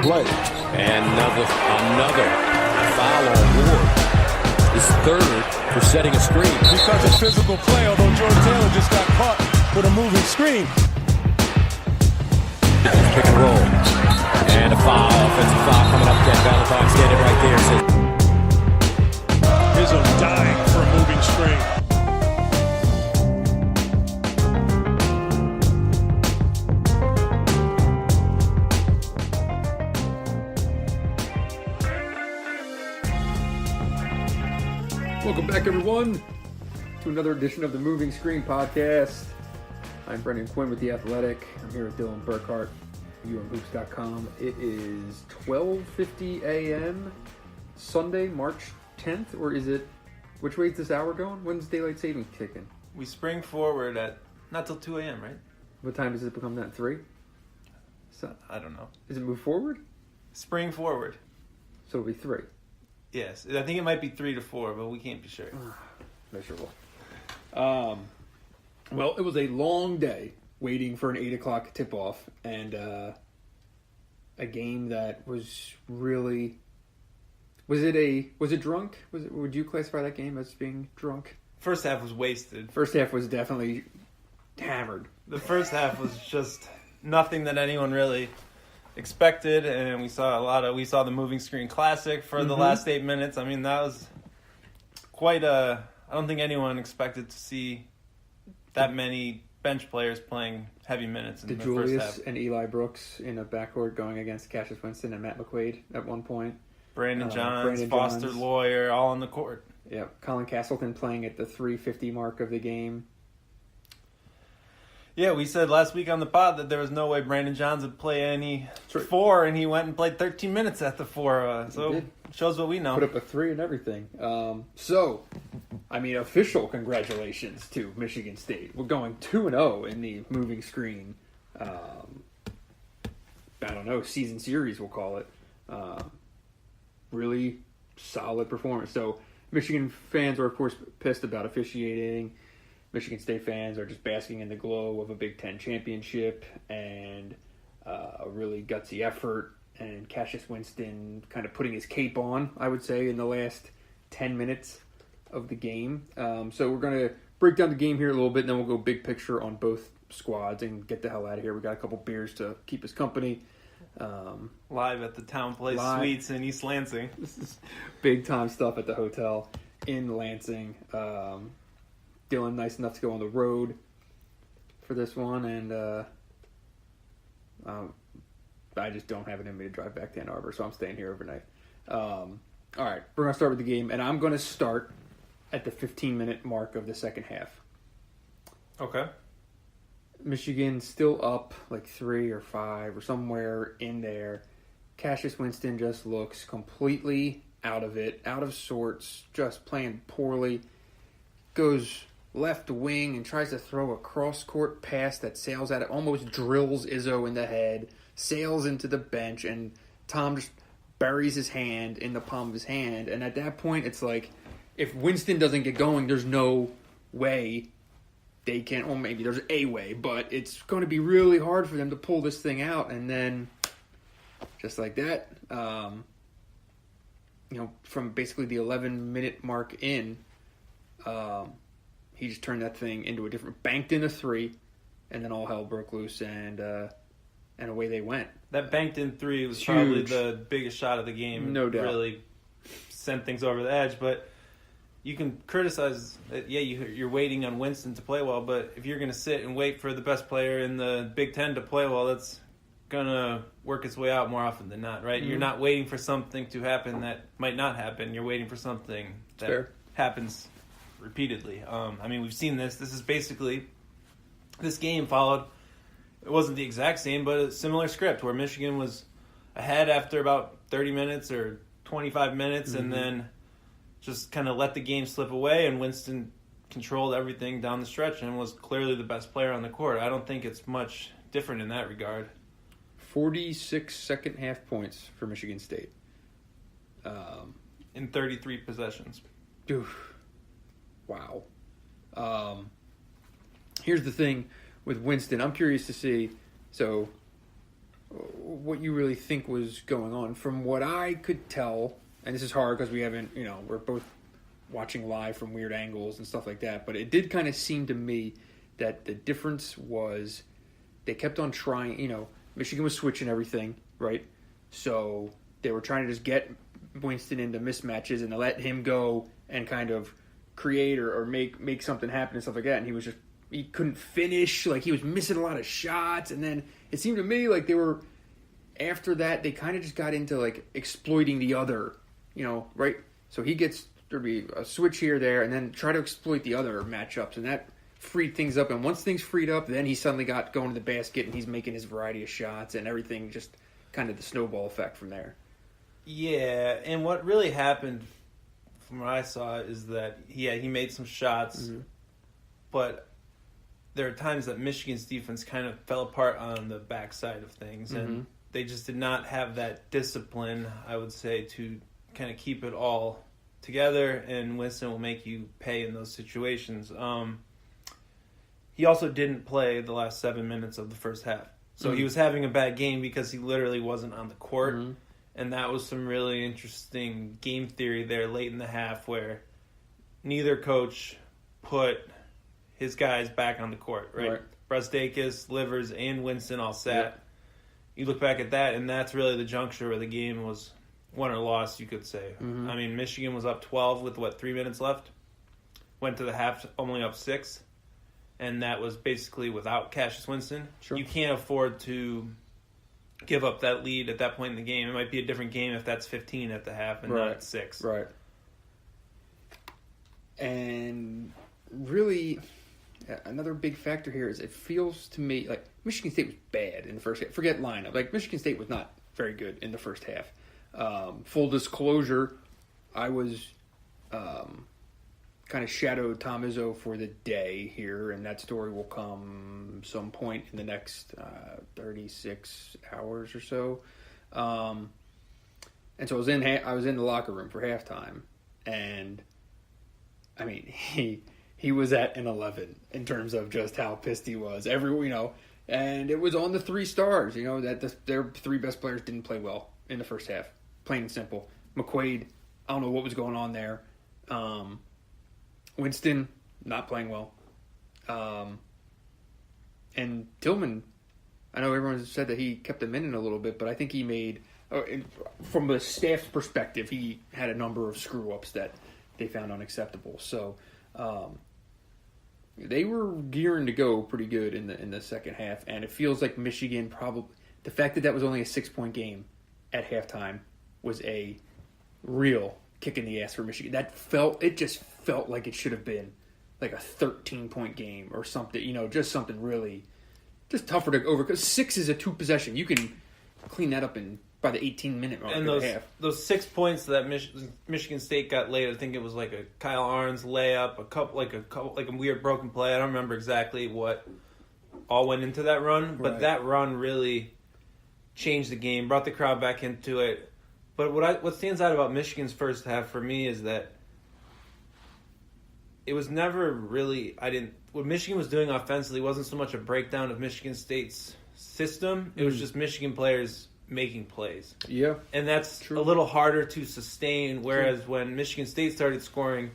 play. And another foul on board. His third for setting a screen. Because of physical play, although Jordan Taylor just got caught with a moving screen. Pick and roll. And a foul. Offensive foul coming up. Ken Valentine standing right there. Izzo dying for a moving screen. Welcome back, everyone, to another edition of the Moving Screen Podcast. I'm Brendan Quinn with The Athletic. I'm here with Dylan Burkhart, umhoops.com. It is 12:50 a.m. Sunday, March 10th, or is it, which way is this hour going? When's daylight savings kicking? We spring forward at not till 2 a.m., right? What time does it become then? 3? So, I don't know. Does it move forward? Spring forward. So it'll be 3. Yes. I think it might be 3 to 4, but we can't be sure. Miserable. Well, it was a long day waiting for an 8 o'clock tip-off, and a game that was really... Was it drunk? Would you classify that game as being drunk? First half was wasted. First half was definitely hammered. The first half was just nothing that anyone really expected, and we saw the moving screen classic for the last 8 minutes. I mean, that was quite I don't think anyone expected to see that many bench players playing heavy minutes in the first half. DeJulius and Eli Brooks in a backcourt going against Cassius Winston and Matt McQuaid at one point. Brandon Johns, Foster Loyer, all on the court. Yeah, Colin Castleton playing at the 3:50 mark of the game. Yeah, we said last week on the pod that there was no way Brandon Johns would play any 4, and he went and played 13 minutes at the 4. So it shows what we know. Put up a 3 and everything. Official congratulations to Michigan State. We're going 2-0 in the moving screen. Season series we'll call it. Really solid performance. So Michigan fans are, of course, pissed about officiating. Michigan State fans are just basking in the glow of a Big Ten championship and a really gutsy effort. And Cassius Winston kind of putting his cape on, I would say, in the last 10 minutes of the game. So we're going to break down the game here a little bit, and then we'll go big picture on both squads and get the hell out of here. We got a couple beers to keep us company. Live at the Town Place Suites in East Lansing. This is big time stuff at the hotel in Lansing. Dylan, nice enough to go on the road for this one, and I just don't have it in me to drive back to Ann Arbor, so I'm staying here overnight. All right, we're going to start with the game, and I'm going to start at the 15-minute mark of the second half. Okay. Michigan still up like 3 or 5 or somewhere in there. Cassius Winston just looks completely out of it, out of sorts, just playing poorly. Goes left wing and tries to throw a cross-court pass that sails at it, almost drills Izzo in the head, sails into the bench, and Tom just buries his hand in the palm of his hand. And at that point, it's like, if Winston doesn't get going, there's no way they can, or maybe there's a way, but it's going to be really hard for them to pull this thing out. And then, just like that, from basically the 11-minute mark in, he just turned that thing into a different, banked in a 3, and then all hell broke loose, and away they went. That banked in 3 was huge. Probably the biggest shot of the game. No doubt. Really sent things over the edge, but you can criticize that, you're waiting on Winston to play well, but if you're going to sit and wait for the best player in the Big Ten to play well, that's going to work its way out more often than not, right? Mm-hmm. You're not waiting for something to happen that might not happen. You're waiting for something that happens repeatedly. We've seen this. This is basically, this game followed, it wasn't the exact same, but a similar script where Michigan was ahead after about 30 minutes or 25 minutes, and then just kind of let the game slip away, and Winston controlled everything down the stretch and was clearly the best player on the court. I don't think it's much different in that regard. 46 second half points for Michigan State. In 33 possessions. Wow. Here's the thing with Winston. I'm curious to see. So what you really think was going on. From what I could tell, and this is hard because we haven't, we're both watching live from weird angles and stuff like that, but it did kind of seem to me that the difference was they kept on trying, Michigan was switching everything, right? So they were trying to just get Winston into mismatches and to let him go and kind of create or make something happen and stuff like that. And he couldn't finish. Like, he was missing a lot of shots. And then it seemed to me like after that, they kind of just got into, like, exploiting the other, right? So there'd be a switch here, there, and then try to exploit the other matchups. And that freed things up. And once things freed up, then he suddenly got going to the basket and he's making his variety of shots and everything, just kind of the snowball effect from there. Yeah, and what really happened from what I saw is that, he made some shots, but there are times that Michigan's defense kind of fell apart on the backside of things, and they just did not have that discipline, I would say, to kind of keep it all together, and Winston will make you pay in those situations. He also didn't play the last 7 minutes of the first half. So he was having a bad game because he literally wasn't on the court. And that was some really interesting game theory there late in the half where neither coach put his guys back on the court, right? Breslin, Livers, and Winston all sat. Yep. You look back at that, and that's really the juncture where the game was won or lost, you could say. I mean, Michigan was up 12 with, 3 minutes left? Went to the half only up 6. And that was basically without Cassius Winston. Sure. You can't afford to give up that lead at that point in the game. It might be a different game if that's 15 at the half and not at 6. Right. And really, another big factor here is it feels to me like Michigan State was bad in the first half. Forget lineup. Like, Michigan State was not very good in the first half. Full disclosure, I was kind of shadowed Tom Izzo for the day here, and that story will come some point in the next 36 hours or so. And so I was in the locker room for halftime, and I mean he was at an 11 in terms of just how pissed he was. And it was on the 3 stars. That their 3 best players didn't play well in the first half. Plain and simple. McQuaid, I don't know what was going on there. Winston, not playing well. And Tillman, I know everyone said that he kept them in a little bit, but I think he made, from the staff's perspective, he had a number of screw-ups that they found unacceptable. So they were gearing to go pretty good in the second half, and it feels like Michigan probably, the fact that was only a 6-point game at halftime was a real kick in the ass for Michigan. It just felt like it should have been like a 13-point game or something, just something really just tougher to over, because 6 is a 2-possession. You can clean that up by the 18-minute mark. And those 6 points that Michigan State got late, I think it was like a Kyle Arns layup, a weird broken play. I don't remember exactly what all went into that run, but that run really changed the game, brought the crowd back into it. But what stands out about Michigan's first half for me is that it was never really, what Michigan was doing offensively wasn't so much a breakdown of Michigan State's system. It was just Michigan players making plays. Yeah. And that's a little harder to sustain, whereas when Michigan State started scoring,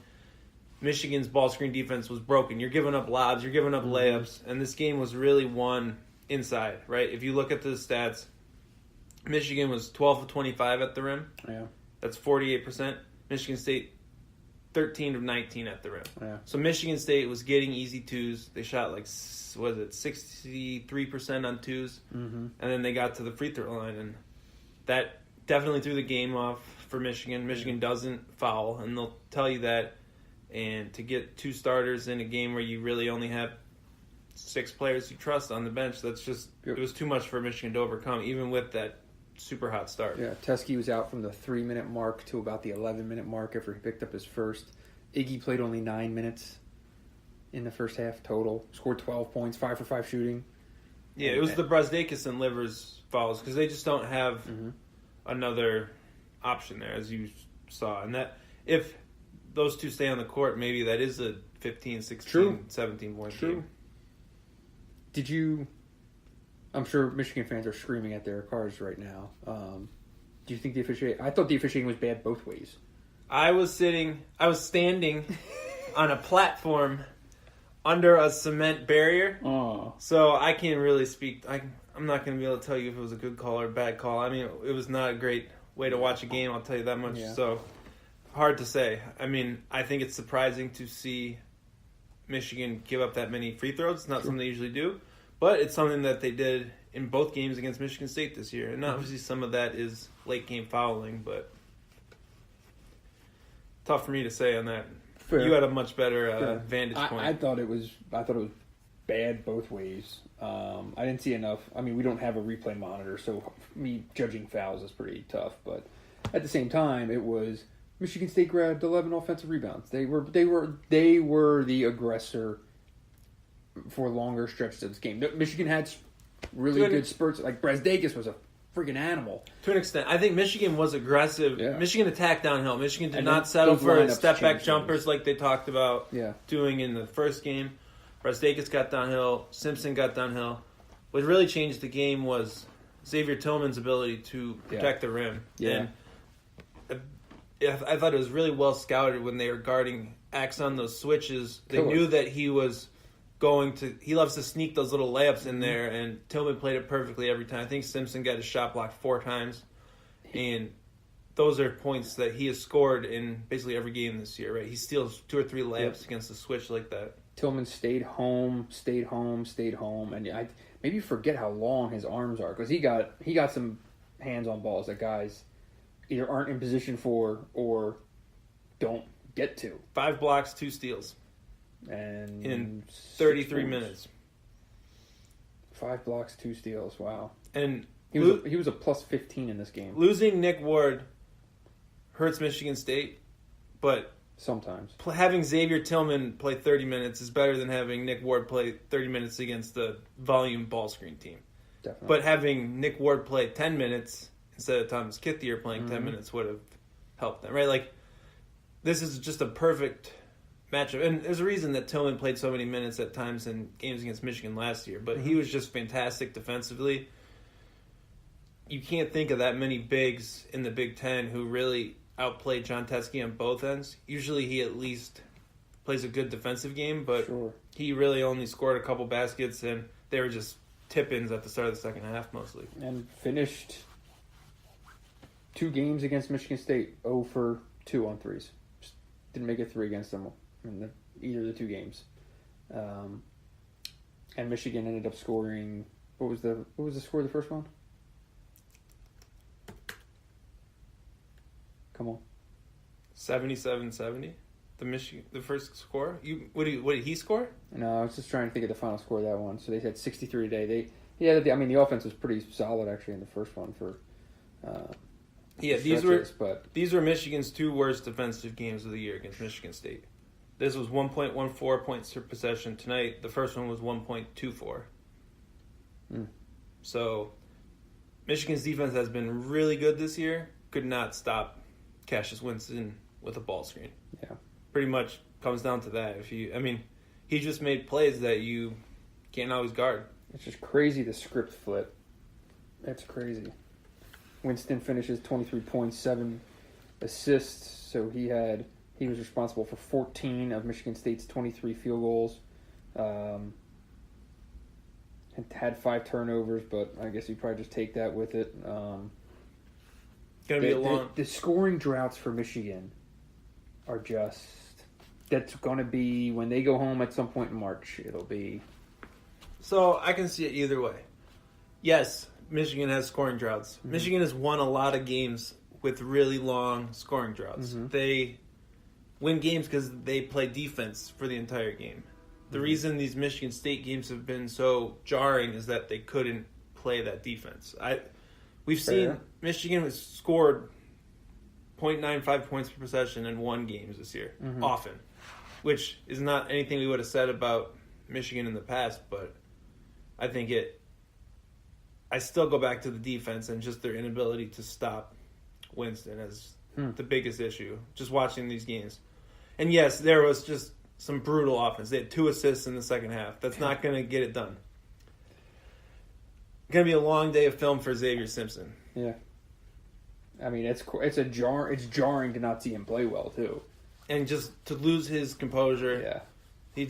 Michigan's ball screen defense was broken. You're giving up lobs, you're giving up layups, and this game was really won inside, right? If you look at the stats, Michigan was 12 of 25 at the rim. Yeah. That's 48%. Michigan State, 13 of 19 at the rim. Yeah. So Michigan State was getting easy twos. They shot 63% on twos. And then they got to the free throw line. And that definitely threw the game off for Michigan. Michigan doesn't foul, and they'll tell you that. And to get 2 starters in a game where you really only have 6 players you trust on the bench, it was too much for Michigan to overcome, even with that super hot start. Yeah, Teskey was out from the 3-minute mark to about the 11-minute mark after he picked up his first. Iggy played only 9 minutes in the first half total. Scored 12 points, 5 for 5 shooting. Yeah, it was the Breslin and Livers fouls because they just don't have another option there, as you saw. And that if those 2 stay on the court, maybe that is a 15, 16, 17 point game. Did you... I'm sure Michigan fans are screaming at their cars right now. Do you think the officiating? I thought the officiating was bad both ways. I was standing on a platform under a cement barrier. Oh. So I can't really speak. I'm not going to be able to tell you if it was a good call or a bad call. I mean, it was not a great way to watch a game, I'll tell you that much. Yeah. So hard to say. I mean, I think it's surprising to see Michigan give up that many free throws. It's not something they usually do. But it's something that they did in both games against Michigan State this year. And obviously some of that is late game fouling, but tough for me to say on that. Fair. You had a much better vantage point. I thought it was bad both ways. I didn't see enough. I mean, we don't have a replay monitor, so me judging fouls is pretty tough. But at the same time, it was Michigan State grabbed 11 offensive rebounds. They were the aggressor for longer stretches of this game. Michigan had really good spurts. Like Breslin was a freaking animal. To an extent. I think Michigan was aggressive. Yeah. Michigan attacked downhill. Michigan did And not settle those for lineups step-back changed jumpers things. like they talked about Yeah. doing in the first game. Breslin got downhill. Simpson got downhill. What really changed the game was Xavier Tillman's ability to protect the rim. Yeah. And I thought it was really well scouted when they were guarding Axe on those switches. They Killer. knew that he was he loves to sneak those little layups in there, and Tillman played it perfectly every time. I think Simpson got his shot blocked 4 times, and those are points that he has scored in basically every game this year, right? He steals 2 or 3 layups against the switch like that. Tillman stayed home, and I maybe you forget how long his arms are because he got some hands on balls that guys either aren't in position for or don't get to. 5 blocks, 2 steals. And In 33 minutes. 5 blocks, 2 steals. Wow. And He was a plus 15 in this game. losing Nick Ward hurts Michigan State, but Sometimes. having Xavier Tillman play 30 minutes is better than having Nick Ward play 30 minutes against the volume ball screen team. Definitely. But having Nick Ward play 10 minutes instead of Thomas Kithier playing 10 minutes would have helped them, right? Like, this is just a perfect matchup. And there's a reason that Tillman played so many minutes at times in games against Michigan last year, but he was just fantastic defensively. You can't think of that many bigs in the Big Ten who really outplayed John Teskey on both ends. Usually he at least plays a good defensive game, but Sure. he really only scored a couple baskets, and they were just tip-ins at the start of the second half mostly. And finished 2 games against Michigan State, 0 for 2 on threes. Just didn't make a 3 against them in either of the 2 games. And Michigan ended up scoring. What was the score of the first one? Come on. 77-70, the first score. What did he score? No, I was just trying to think of the final score of that one. So they had 63 today. The offense was pretty solid actually in the first one for. These were Michigan's 2 worst defensive games of the year against Michigan State. This was 1.14 points per possession tonight. The first one was 1.24. So Michigan's defense has been really good this year. Could not stop Cassius Winston with a ball screen. Yeah. Pretty much comes down to that. He just made plays that you can't always guard. It's just crazy the script flip. That's crazy. Winston finishes 23 points, 7 assists. So he was responsible for 14 of Michigan State's 23 field goals. Had 5 turnovers, but I guess you probably just take that with it. Gonna be a long. The scoring droughts for Michigan are just. That's going to be when they go home at some point in March. It'll be. So I can see it either way. Yes, Michigan has scoring droughts. Mm-hmm. Michigan has won a lot of games with really long scoring droughts. Mm-hmm. They win games because they play defense for the entire game. The reason these Michigan State games have been so jarring is that they couldn't play that defense. We've seen Michigan has scored 0.95 points per possession in 1 game this year, often, which is not anything we would have said about Michigan in the past, but I think I still go back to the defense and just their inability to stop Winston as the biggest issue, just watching these games. And yes, there was just some brutal offense. They had 2 assists in the second half. That's not going to get it done. going to be a long day of film for Xavier Simpson. Yeah. I mean, it's jarring to not see him play well too, and just to lose his composure. Yeah. He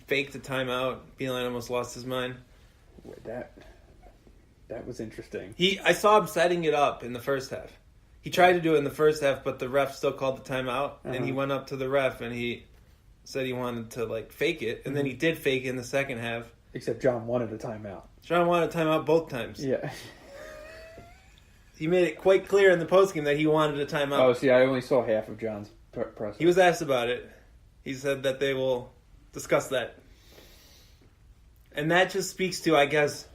faked a timeout. Beeline almost lost his mind. That was interesting. I saw him setting it up in the first half. He tried to do it in the first half, but the ref still called the timeout, and he went up to the ref and he said he wanted to fake it, and then he did fake it in the second half. Except John wanted a timeout. John wanted a timeout both times. Yeah. He made it quite clear in the postgame that he wanted a timeout. Oh, see, I only saw half of John's press. He was asked about it. He said that they will discuss that. And that just speaks to, I guess,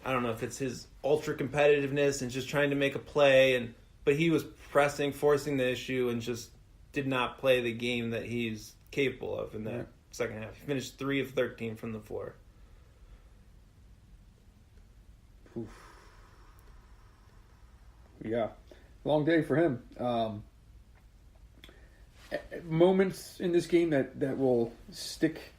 I don't know if it's his ultra competitiveness and just trying to make a play, but he was pressing, forcing the issue, and just did not play the game that he's capable of in that second half. He finished 3 of 13 from the floor. Oof. Yeah, long day for him. Moments in this game that will stick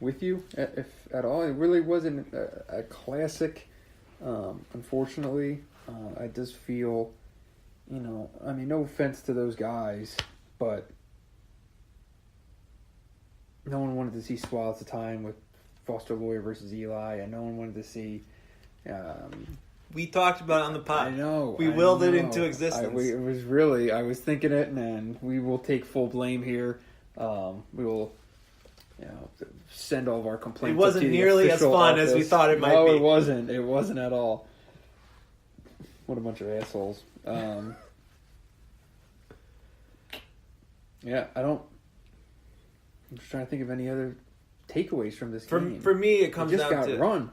with you, if at all. It really wasn't a classic. Unfortunately, I just feel, I mean, no offense to those guys, but no one wanted to see Swallows of Time with Foster Loyer versus Eli, and no one wanted to see. We talked about it on the pod. I know. We willed it into existence. I was thinking it, and we will take full blame here. We will, send all of our complaints. It wasn't up to the nearly as official fun office. as we thought it might be. No, it wasn't. It wasn't at all. What a bunch of assholes. Yeah, I'm just trying to think of any other takeaways from this game. For me, it comes just down got to run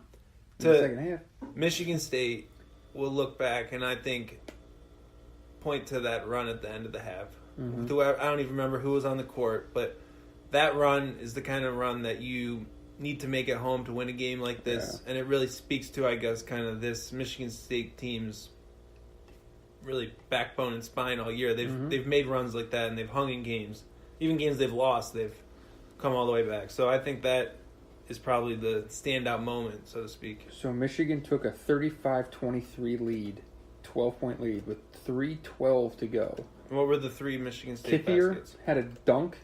in the second half. Michigan State will look back and I think point to that run at the end of the half. Mm-hmm. I don't even remember who was on the court, but that run is the kind of run that you need to make at home to win a game like this. Yeah. And it really speaks to, I guess, kind of this Michigan State team's really backbone and spine all year. They've made runs like that, and they've hung in games. Even games they've lost, they've come all the way back. So I think that is probably the standout moment, so to speak. So Michigan took a 35-23 lead, 12-point lead, with 3:12 to go. And what were the 3 Michigan State Kithier baskets? Had a dunk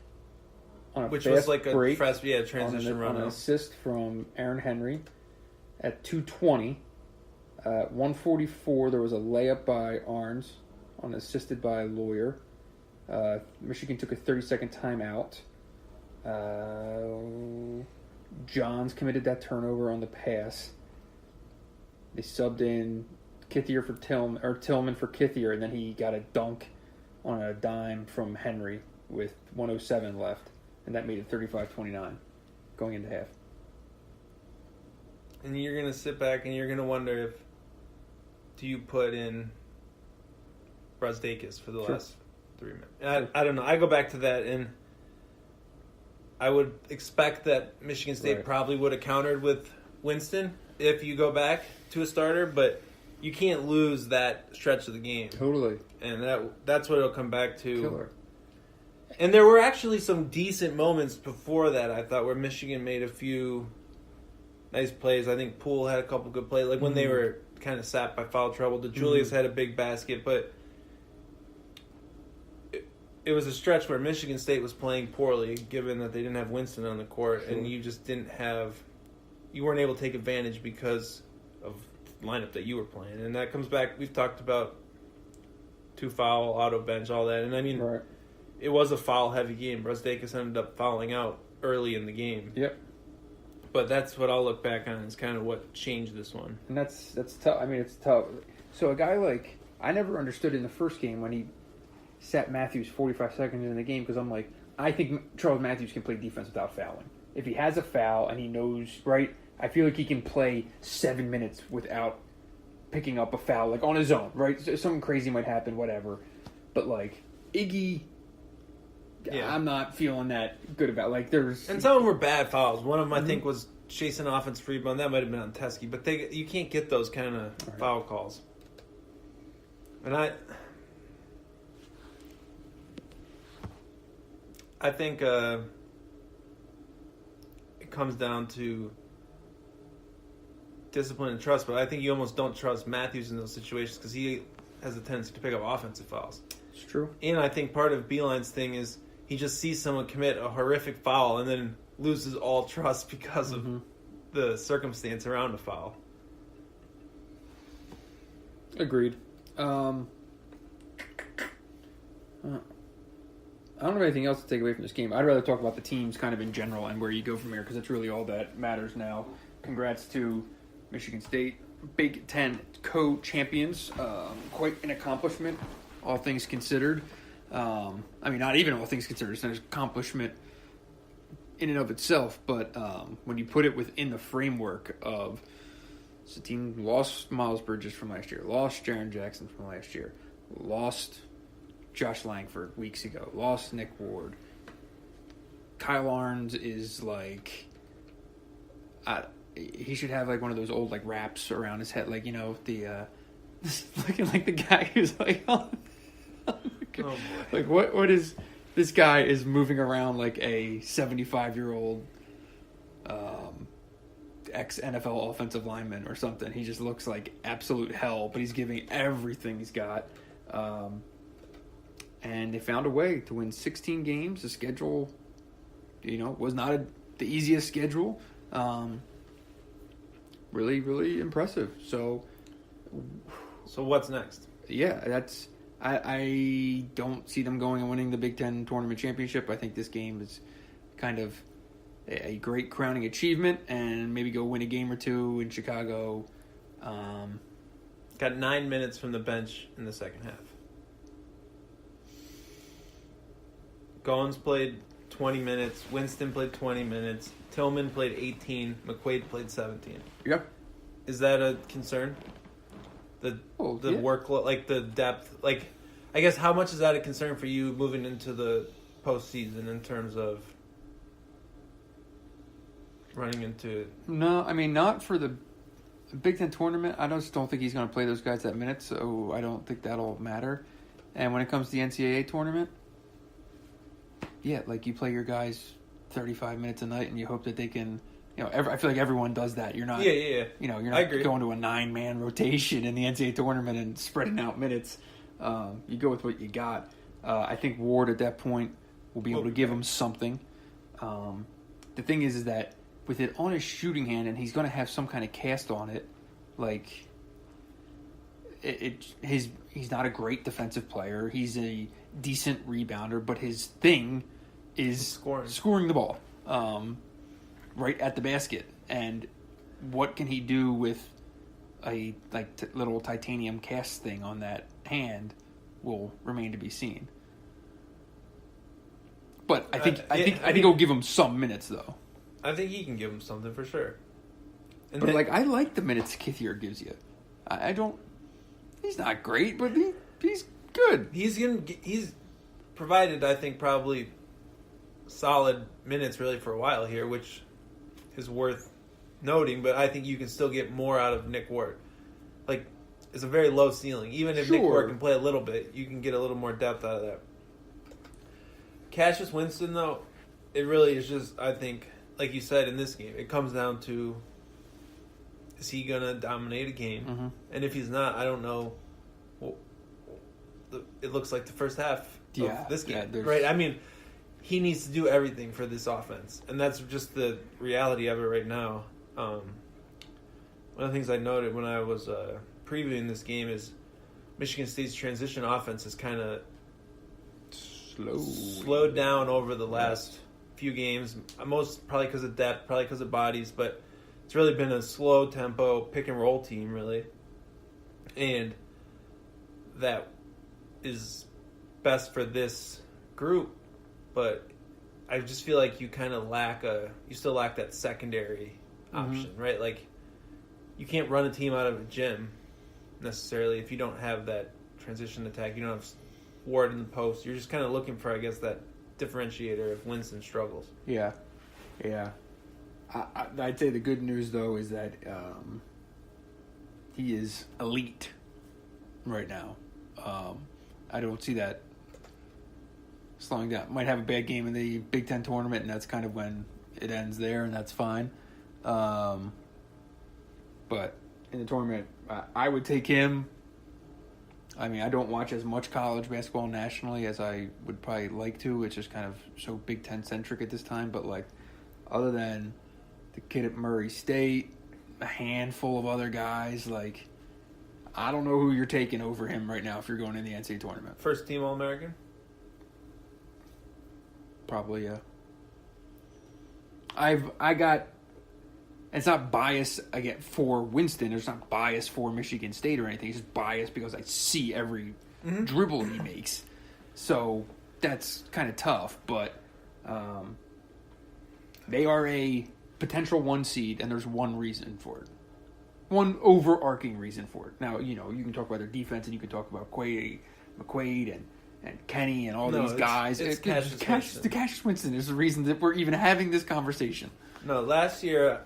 on a which fast was like break a transition run. On an assist from Aaron Henry at 2:20. 1:44, there was a layup by Arns, assisted by Loyer. Michigan took a 30-second timeout. Johns committed that turnover on the pass. They subbed in Kithier for Tillman for Kithier, and then he got a dunk on a dime from Henry with 1:07 left, and that made it 35-29 going into half. And you're going to sit back and you're going to wonder do you put in Breslin for the last 3 minutes? I don't know. I go back to that, and I would expect that Michigan State probably would have countered with Winston if you go back to a starter, but you can't lose that stretch of the game. Totally. And that's what it'll come back to. Killer. And there were actually some decent moments before that, I thought, where Michigan made a few nice plays. I think Poole had a couple good plays, like when they were kind of sapped by foul trouble. DeJulius had a big basket, but it was a stretch where Michigan State was playing poorly, given that they didn't have Winston on the court, and you just you weren't able to take advantage because of the lineup that you were playing. And that comes back, we've talked about 2-foul, auto bench, all that, and I mean, it was a foul-heavy game. Breslin ended up fouling out early in the game. Yep. But that's what I'll look back on. It's kind of what changed this one. And that's tough. I mean, it's tough. So a guy like, I never understood in the first game when he sat Matthews 45 seconds in the game, because I'm like, I think Charles Matthews can play defense without fouling. If he has a foul and he knows, I feel like he can play 7 minutes without picking up a foul, like on his own, right? So something crazy might happen, whatever. But like, Iggy, I'm not feeling that good about. And some of them were bad fouls. One of them, I think, was chasing offensive rebound. That might have been on Teskey. But you can't get those kind of foul calls. And I think it comes down to discipline and trust, but I think you almost don't trust Matthews in those situations because he has a tendency to pick up offensive fouls. It's true. And I think part of Beilein's thing is he just sees someone commit a horrific foul and then loses all trust because of the circumstance around the foul. Agreed. I don't have anything else to take away from this game. I'd rather talk about the teams kind of in general and where you go from here because that's really all that matters now. Congrats to Michigan State, Big Ten co-champions. Quite an accomplishment, all things considered. I mean, not even all things considered. It's an accomplishment in and of itself, but when you put it within the framework of the team lost Miles Bridges from last year, lost Jaren Jackson from last year, lost Josh Langford weeks ago, lost Nick Ward. Kyle Arns is like, he should have like one of those old like wraps around his head, like, you know, the looking like the guy who's like, oh boy. Like what is this guy is moving around like a 75-year-old ex-NFL offensive lineman or something. He just looks like absolute hell, but he's giving everything he's got. And they found a way to win 16 games. The schedule, you know, was not the easiest schedule. Really, really impressive. So what's next? Yeah, that's... I don't see them going and winning the Big Ten Tournament Championship. I think this game is kind of a great crowning achievement and maybe go win a game or two in Chicago. Got 9 minutes from the bench in the second half. Goins played 20 minutes. Winston played 20 minutes. Tillman played 18. McQuaid played 17. Yep. Is that a concern? The workload, like the depth, like I guess how much is that a concern for you moving into the postseason in terms of running into? No, I mean not for the Big Ten tournament. I just don't think he's going to play those guys that minutes, so I don't think that'll matter. And when it comes to the NCAA tournament, yeah, like you play your guys 35 minutes a night, and you hope that they can. You know, I feel like everyone does that. You're not, yeah. You know, you're not going to a 9-man rotation in the NCAA tournament and spreading out minutes. You go with what you got. I think Ward at that point will be able to give him something. The thing is that with it on his shooting hand, and he's going to have some kind of cast on it, like he's not a great defensive player. He's a decent rebounder, but his thing is scoring the ball. Right at the basket, and what can he do with a little titanium cast thing on that hand will remain to be seen. But I think he'll give him some minutes though. I think he can give him something for sure. And but I like the minutes Kithier gives you. I don't. He's not great, but he's good. He's provided, I think, probably solid minutes really for a while here, which is worth noting, but I think you can still get more out of Nick Ward. Like, it's a very low ceiling. Even if Nick Ward can play a little bit, you can get a little more depth out of that. Cassius Winston, though, it really is just, I think, like you said in this game, it comes down to, is he going to dominate a game? Mm-hmm. And if he's not, I don't know. Well, it looks like the first half of this game, right? I mean, he needs to do everything for this offense, and that's just the reality of it right now. One of the things I noted when I was previewing this game is Michigan State's transition offense has kind of slowed down over the last few games. Most probably because of depth, probably because of bodies, but it's really been a slow tempo pick and roll team, really, and that is best for this group. But I just feel like you kind of still lack that secondary option, right? Like, you can't run a team out of a gym necessarily if you don't have that transition attack. You don't have Ward in the post. You're just kind of looking for, I guess, that differentiator if Winston struggles. Yeah. I'd say the good news, though, is that he is elite right now. I don't see that slowing down. Might have a bad game in the Big Ten tournament, and that's kind of when it ends there, and that's fine. But But in the tournament, I would take him. I mean, I don't watch as much college basketball nationally as I would probably like to. It's just kind of so Big Ten centric at this time. But like, other than the kid at Murray State, a handful of other guys, like, I don't know who you're taking over him right now if you're going in the NCAA tournament. First team All-American? Probably, yeah. I got. It's not bias again for Winston. It's not bias for Michigan State or anything. It's just bias because I see every dribble he makes. So that's kind of tough. But they are a potential 1 seed, and there's one reason for it. One overarching reason for it. Now, you can talk about their defense, and you can talk about McQuaid and Kenny and all these guys. Cassius Winston is the reason that we're even having this conversation. No, last year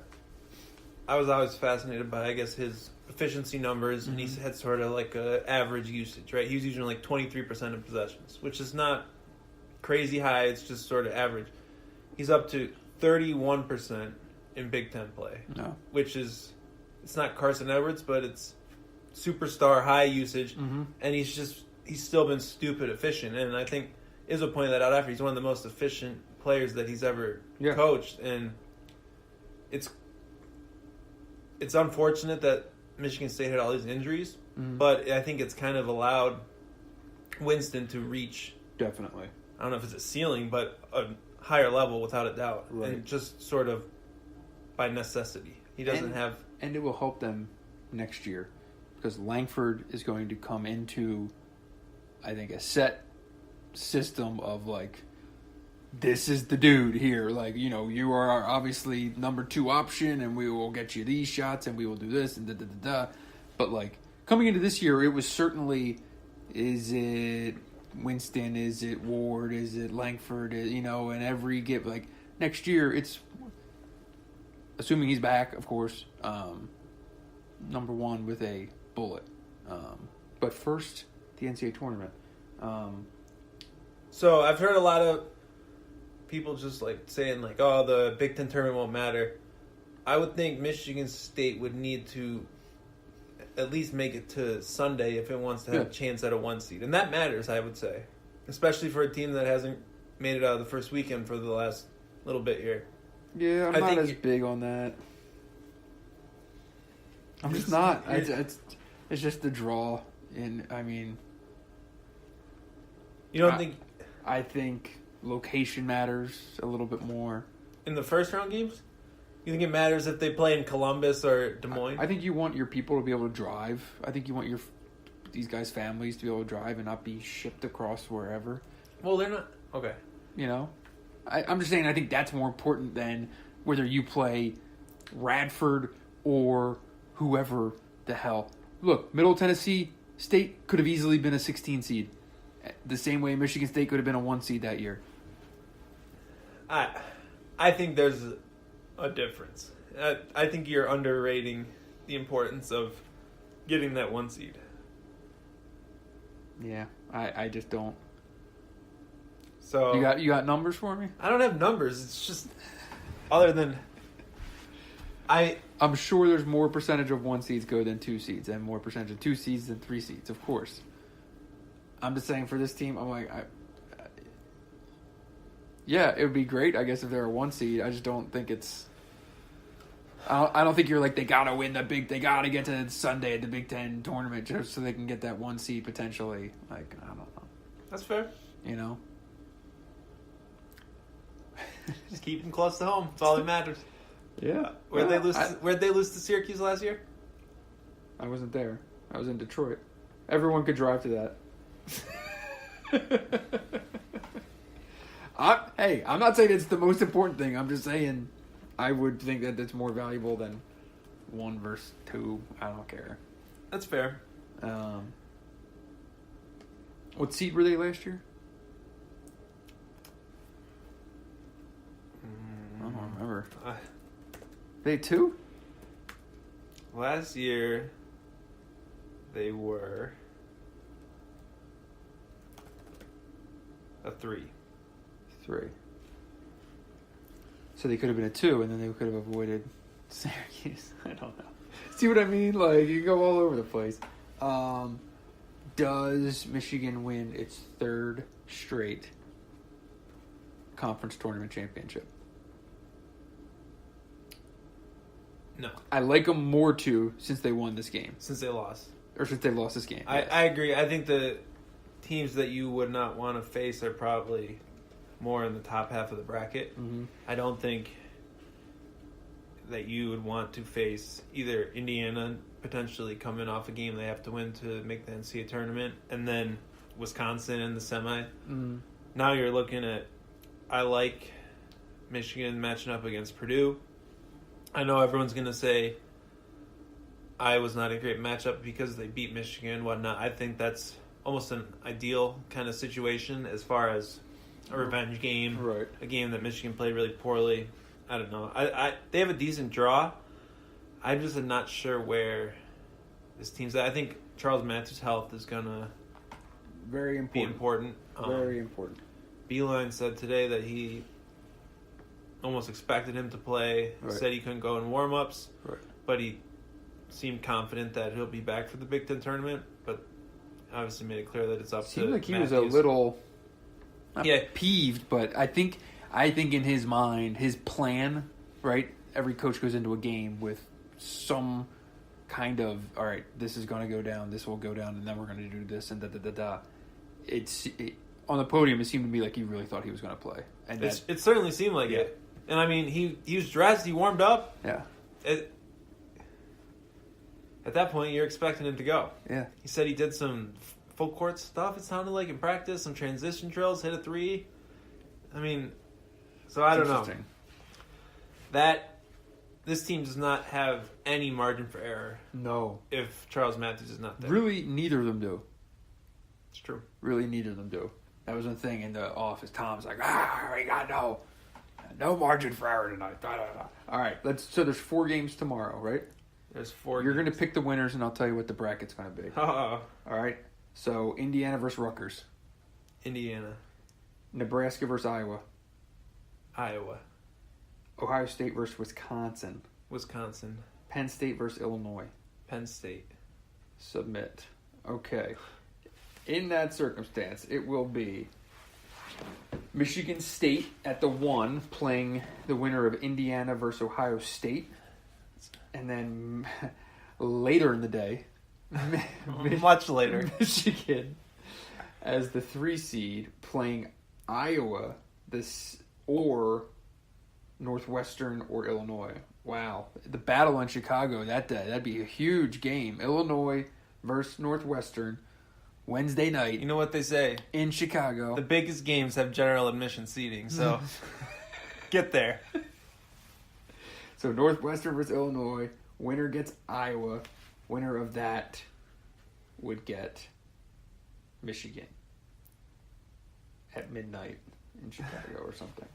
I was always fascinated by, I guess, his efficiency numbers, and he had sort of like an average usage, right? He was using like 23% of possessions, which is not crazy high. It's just sort of average. He's up to 31% in Big Ten play, which is, it's not Carson Edwards, but it's superstar high usage, and he's still been stupid efficient. And I think Izzo pointed that out after. He's one of the most efficient players that he's ever coached, and it's unfortunate that Michigan State had all these injuries, but I think it's kind of allowed Winston to reach, definitely, I don't know if it's a ceiling, but a higher level without a doubt, right. And just sort of by necessity. He doesn't have... And it will help them next year because Langford is going to come into, I think, a set system of like, this is the dude here. Like, you are obviously number 2 option, and we will get you these shots, and we will do this, and da-da-da-da. But, like, coming into this year, it was certainly, is it Winston, is it Ward, is it Langford, and every give, like, next year, it's, assuming he's back, of course, number 1 with a bullet. But first, the NCAA tournament. So, I've heard a lot of people just like saying like, oh, the Big Ten tournament won't matter. I would think Michigan State would need to at least make it to Sunday if it wants to have a chance at a 1 seed. And that matters, I would say. Especially for a team that hasn't made it out of the first weekend for the last little bit here. Yeah, I'm not as big on that. I'm just not. It's just the draw. And, I mean... You don't think... I think location matters a little bit more. In the first round games? You think it matters if they play in Columbus or Des Moines? I think you want your people to be able to drive. I think you want these guys' families to be able to drive and not be shipped across wherever. Well, they're not... Okay. I'm just saying I think that's more important than whether you play Radford or whoever the hell. Look, Middle Tennessee State could have easily been a 16 seed. The same way Michigan State could have been a 1 seed that year. I think there's a difference. I think you're underrating the importance of getting that 1 seed. Yeah, I just don't. So you got numbers for me? I don't have numbers. It's just other than I'm sure there's more percentage of 1 seeds go than 2 seeds, and more percentage of 2 seeds than 3 seeds, of course. I'm just saying for this team, I'm like, yeah, it would be great, I guess, if they're a 1 seed. I just don't think it's. I don't think you're like they gotta win they gotta get to Sunday at the Big Ten tournament just so they can get that 1 seed potentially. Like, I don't know. That's fair. Just keep them close to home. That's all that matters. Yeah. Where'd they lose to Syracuse last year? I wasn't there. I was in Detroit. Everyone could drive to that. I'm not saying it's the most important thing. I'm just saying I would think that it's more valuable than 1 versus 2. I don't care. That's fair. What seed were they last year? I don't remember. They 2? Last year, they were a 3. 3. So they could have been a 2, and then they could have avoided Syracuse. I don't know. See what I mean? Like, you go all over the place. Does Michigan win its third straight conference tournament championship? No. I like them more, too, since they won this game. Since they lost. Or since they lost this game. Yes. I agree. I think the teams that you would not want to face are probably more in the top half of the bracket. Mm-hmm. I don't think that you would want to face either Indiana potentially coming off a game they have to win to make the NCAA tournament, and then Wisconsin in the semi. Mm-hmm. Now you're looking at, I like Michigan matching up against Purdue. I know everyone's going to say Iowa's not a great matchup because they beat Michigan and whatnot. I think that's almost an ideal kind of situation as far as a revenge game, right? A game that Michigan played really poorly. I don't know. They have a decent draw. I'm just not sure where this team's at. I think Charles Matthews' health is going to be important. Very important. Beeline said today that he almost expected him to play. Right. Said he couldn't go in warm-ups, Right. but he seemed confident that he'll be back for the Big Ten tournament. But obviously made it clear that it's up to Seemed like he Matthews. was a little not Yeah. peeved, but I think in his mind, his plan, right? Every coach goes into a game with some kind of, all right, this is going to go down, this will go down, and then we're going to do this, and da-da-da-da. On the podium, it seemed to me like he really thought he was going to play. And It certainly seemed like Yeah. it. And, I mean, he was dressed, he warmed up. yeah. At that point, you're expecting him to go. Yeah. He said he did some full court stuff, it sounded like, in practice, some transition drills, hit a three. I mean, so I don't know. Interesting. This team does not have any margin for error No. if Charles Matthews is not there. Really, neither of them do. It's true. Really, neither of them do. That was one thing in the office. Tom's like, we got no margin for error tonight. Da, da, da. All right, so there's 4 games tomorrow, right? There's 4 You're going to pick the winners, and I'll tell you what the bracket's going to be. Oh, All right? So, Indiana versus Rutgers. Indiana. Nebraska versus Iowa. Iowa. Ohio State versus Wisconsin. Wisconsin. Penn State versus Illinois. Penn State. Submit. Okay. In that circumstance, it will be Michigan State at the 1 playing the winner of Indiana versus Ohio State. And then later in the day, Much later. Michigan as the 3 seed playing Iowa or Northwestern or Illinois. Wow. The battle in Chicago that day. That'd be a huge game. Illinois versus Northwestern. Wednesday night You know what they say? in Chicago. The biggest games have general admission seating, so get there. So Northwestern versus Illinois. Winner gets Iowa. Winner of that would get Michigan at midnight in Chicago or something.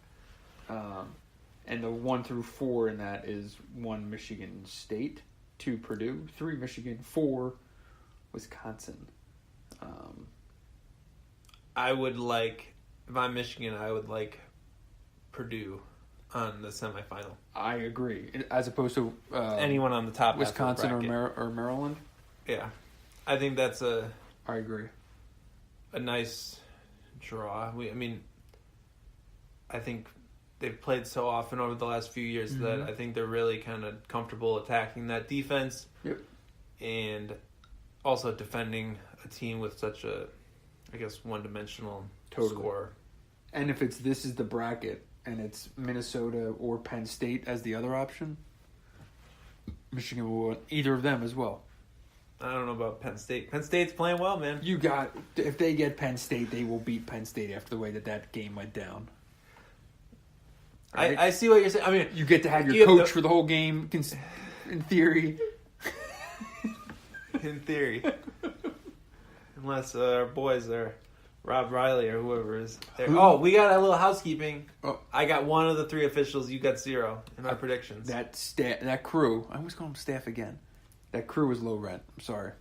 And the 1 through 4 in that is 1 Michigan State, 2 Purdue, 3 Michigan, 4 Wisconsin. If I'm Michigan, I would like Purdue on the semifinal. I agree. As opposed to Anyone on the top Wisconsin half of the bracket. or Maryland. Yeah. I think that's I agree. a nice draw. I think they've played so often over the last few years that I think they're really kind of comfortable attacking that defense. Yep. And also defending a team with such a, I guess, one-dimensional score. And if this is the bracket and it's Minnesota or Penn State as the other option, Michigan will win either of them as well. I don't know about Penn State. Penn State's playing well, man. If they get Penn State, they will beat Penn State after the way that game went down. Right? I see what you're saying. I mean, You get to have your coach for the whole game, in theory. In theory. Unless our boys are Rob Riley or whoever is there. Oh, we got a little housekeeping. Oh. I got 1 of the 3 officials. You got 0 in our predictions. That crew. I always call them staff again. That crew was low rent. I'm sorry.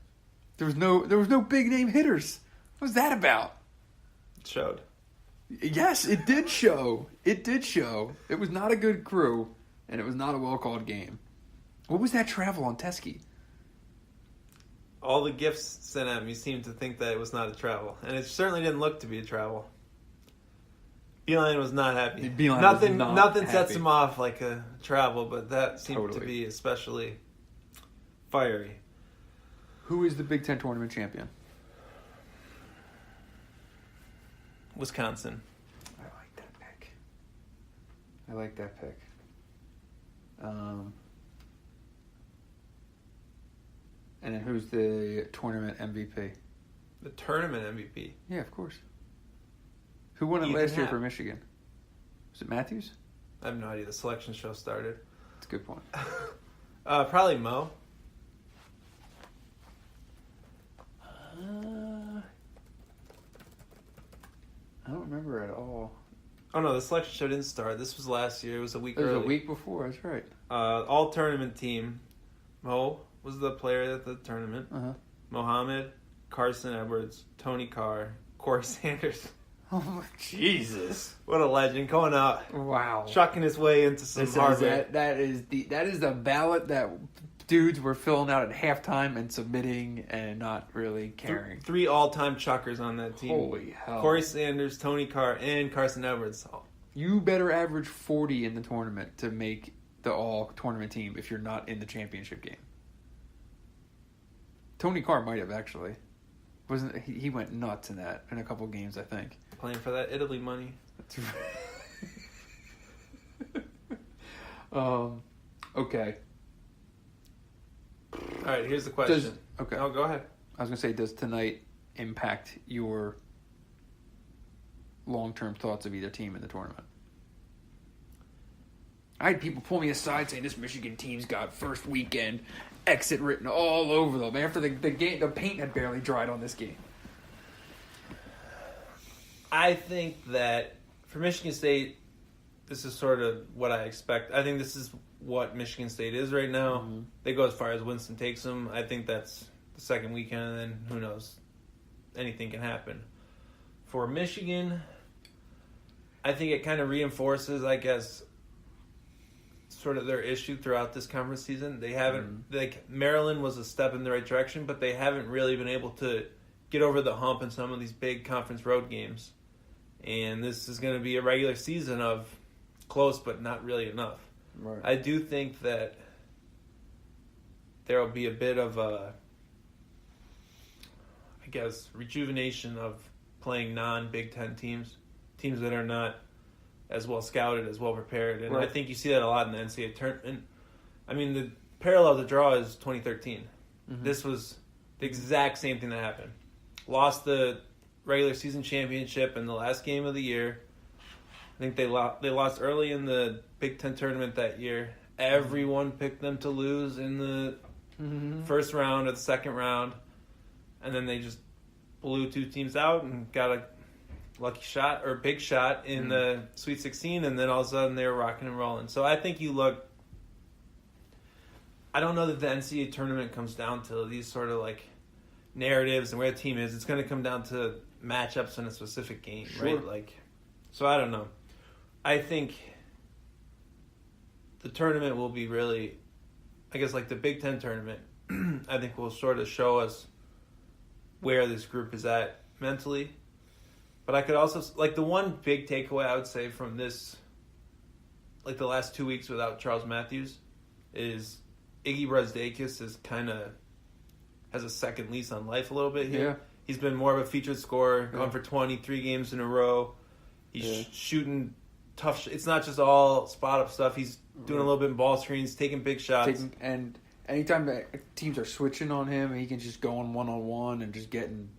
There was no big name hitters. What was that about? It showed. Yes, it did show. It did show. It was not a good crew, and it was not a well called game. What was that travel on Teskey? All the gifts sent at me seemed to think that it was not a travel, and it certainly didn't look to be a travel. Beeline was not happy. Nothing sets him off like a travel, but that seemed to be especially fiery. Who is the Big Ten tournament champion? Wisconsin. I like that pick. And then who's the tournament MVP? The tournament MVP? Yeah, of course. Who won it last year for Michigan? Was it Matthews? I have no idea. The selection show started. That's a good point. Probably Mo. I don't remember at all. Oh, no, the selection show didn't start. This was last year. It was a week early. It was a week before. That's right. All-tournament team. Mo was the player at the tournament. Mohammed, Carson Edwards, Tony Carr, Corey Sanders. Oh, Jesus. What a legend. Going out. Wow. Chucking his way into some hardware. That is the ballot that dudes were filling out at halftime and submitting and not really caring. Three all-time chuckers on that team. Holy hell. Corey Sanders, Tony Carr, and Carson Edwards. You better average 40 in the tournament to make the all-tournament team if you're not in the championship game. Tony Carr might have, actually. He went nuts in a couple games, I think. Playing for that Italy money. That's right. Okay. All right, here's the question. Okay. Oh, go ahead. I was going to say, does tonight impact your long-term thoughts of either team in the tournament? I had people pull me aside saying this Michigan team's got first weekend exit written all over them after the game. The paint had barely dried on this game. I think that for Michigan State, this is sort of what I expect. I think this is what Michigan State is right now. Mm-hmm. They go as far as Winston takes them. I think that's the second weekend, and then who knows? Anything can happen. For Michigan, I think it kind of reinforces, I guess, sort of their issue throughout this conference season. They haven't, like, Maryland was a step in the right direction, but they haven't really been able to get over the hump in some of these big conference road games. And this is going to be a regular season of close, but not really enough. Right. I do think that there will be a bit of a, I guess, rejuvenation of playing non-Big Ten teams that are not as well scouted, as well prepared. And right. I think you see that a lot in the NCAA tournament. I mean, the parallel to draw is 2013. Mm-hmm. This was the exact same thing that happened. Lost the regular season championship in the last game of the year. I think they lost early in the Big Ten tournament that year. Everyone picked them to lose in the first round or the second round. And then they just blew two teams out and got a lucky shot or big shot in the Sweet 16. And then all of a sudden they were rocking and rolling. So I think you look... I don't know that the NCAA tournament comes down to these sort of like narratives and where the team is. It's going to come down to matchups in a specific game, sure. right? Like, so I don't know. I think the tournament will be really, I guess, like the Big Ten tournament, I think will sort of show us where this group is at mentally. But I could also, like, the one big takeaway I would say from this, like the last 2 weeks without Charles Matthews, is Iggy Brasdakis is kind of has a second lease on life a little bit here. Yeah. He's been more of a featured scorer, gone for 23 games in a row. He's shooting tough. It's not just all spot-up stuff. He's doing a little bit in ball screens, taking big shots. And anytime that teams are switching on him, he can just go on one-on-one and just getting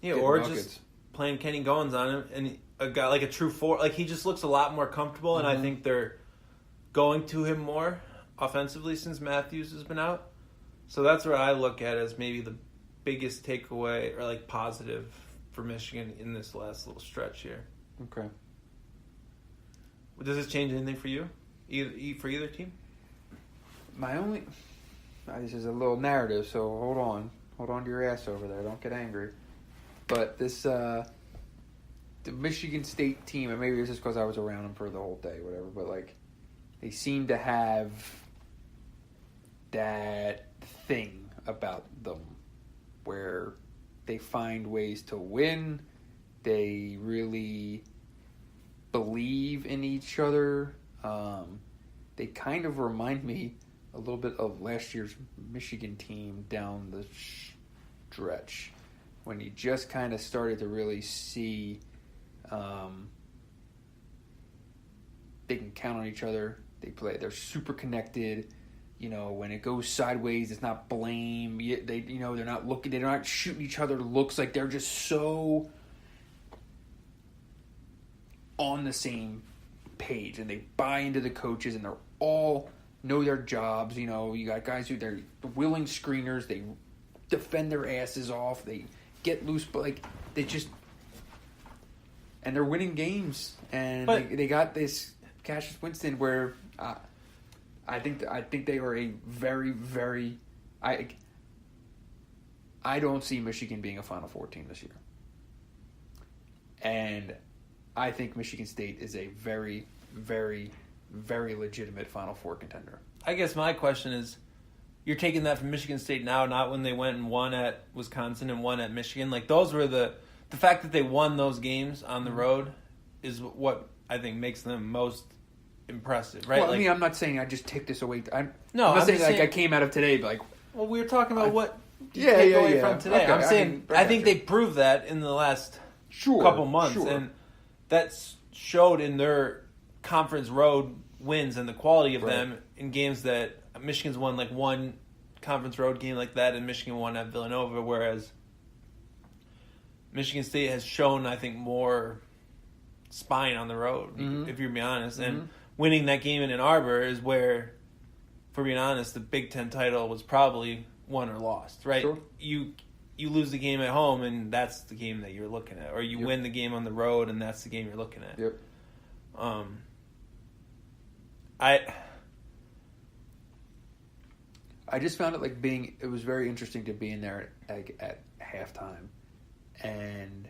or buckets. just playing Kenny Goins on him. And a guy like a true four, like he just looks a lot more comfortable, and I think they're going to him more offensively since Matthews has been out. So that's where I look at as maybe the biggest takeaway or like positive for Michigan in this last little stretch here. Okay. Does this change anything for you? For either team? This is a little narrative, so hold on to your ass over there. Don't get angry. But this, the Michigan State team, and maybe it's just because I was around them for the whole day, whatever. But like, they seem to have that thing about them where they find ways to win. They really believe in each other. They kind of remind me a little bit of last year's Michigan team down the stretch when you just kind of started to really see they can count on each other. They're super connected. You know, when it goes sideways, it's not blame. They're not looking. They're not shooting each other looks. Like they're just so on the same page, and they buy into the coaches, and they're all know their jobs. You know, you got guys who they're willing screeners. They defend their asses off. They get loose, but like they just and they're winning games. And they got this Cassius Winston where. I think they are a very, very. I don't see Michigan being a Final Four team this year, and I think Michigan State is a very, very, very legitimate Final Four contender. I guess my question is, you're taking that from Michigan State now, not when they went and won at Wisconsin and won at Michigan. Like those were the fact that they won those games on the road is what I think makes them most impressive, right? Well, like, I mean, I'm not saying I just take this away. I'm No, not I'm saying just like I saying- came out of today, but like, well, we were talking about what you Yeah, take yeah, away yeah. from today. Okay, I'm saying I I think got you. they proved that in the last sure, couple months, sure. and that showed in their conference road wins and the quality of Right. them in games that Michigan's won, like one conference road game like that, and Michigan won at Villanova, whereas Michigan State has shown, I think, more spine on the road, if you're being honest. And winning that game in Ann Arbor is where, for being honest, the Big Ten title was probably won or lost, right? Sure. You lose the game at home, and that's the game that you're looking at. Or you win the game on the road, and that's the game you're looking at. Yep. I just found it was very interesting to be in there at halftime. And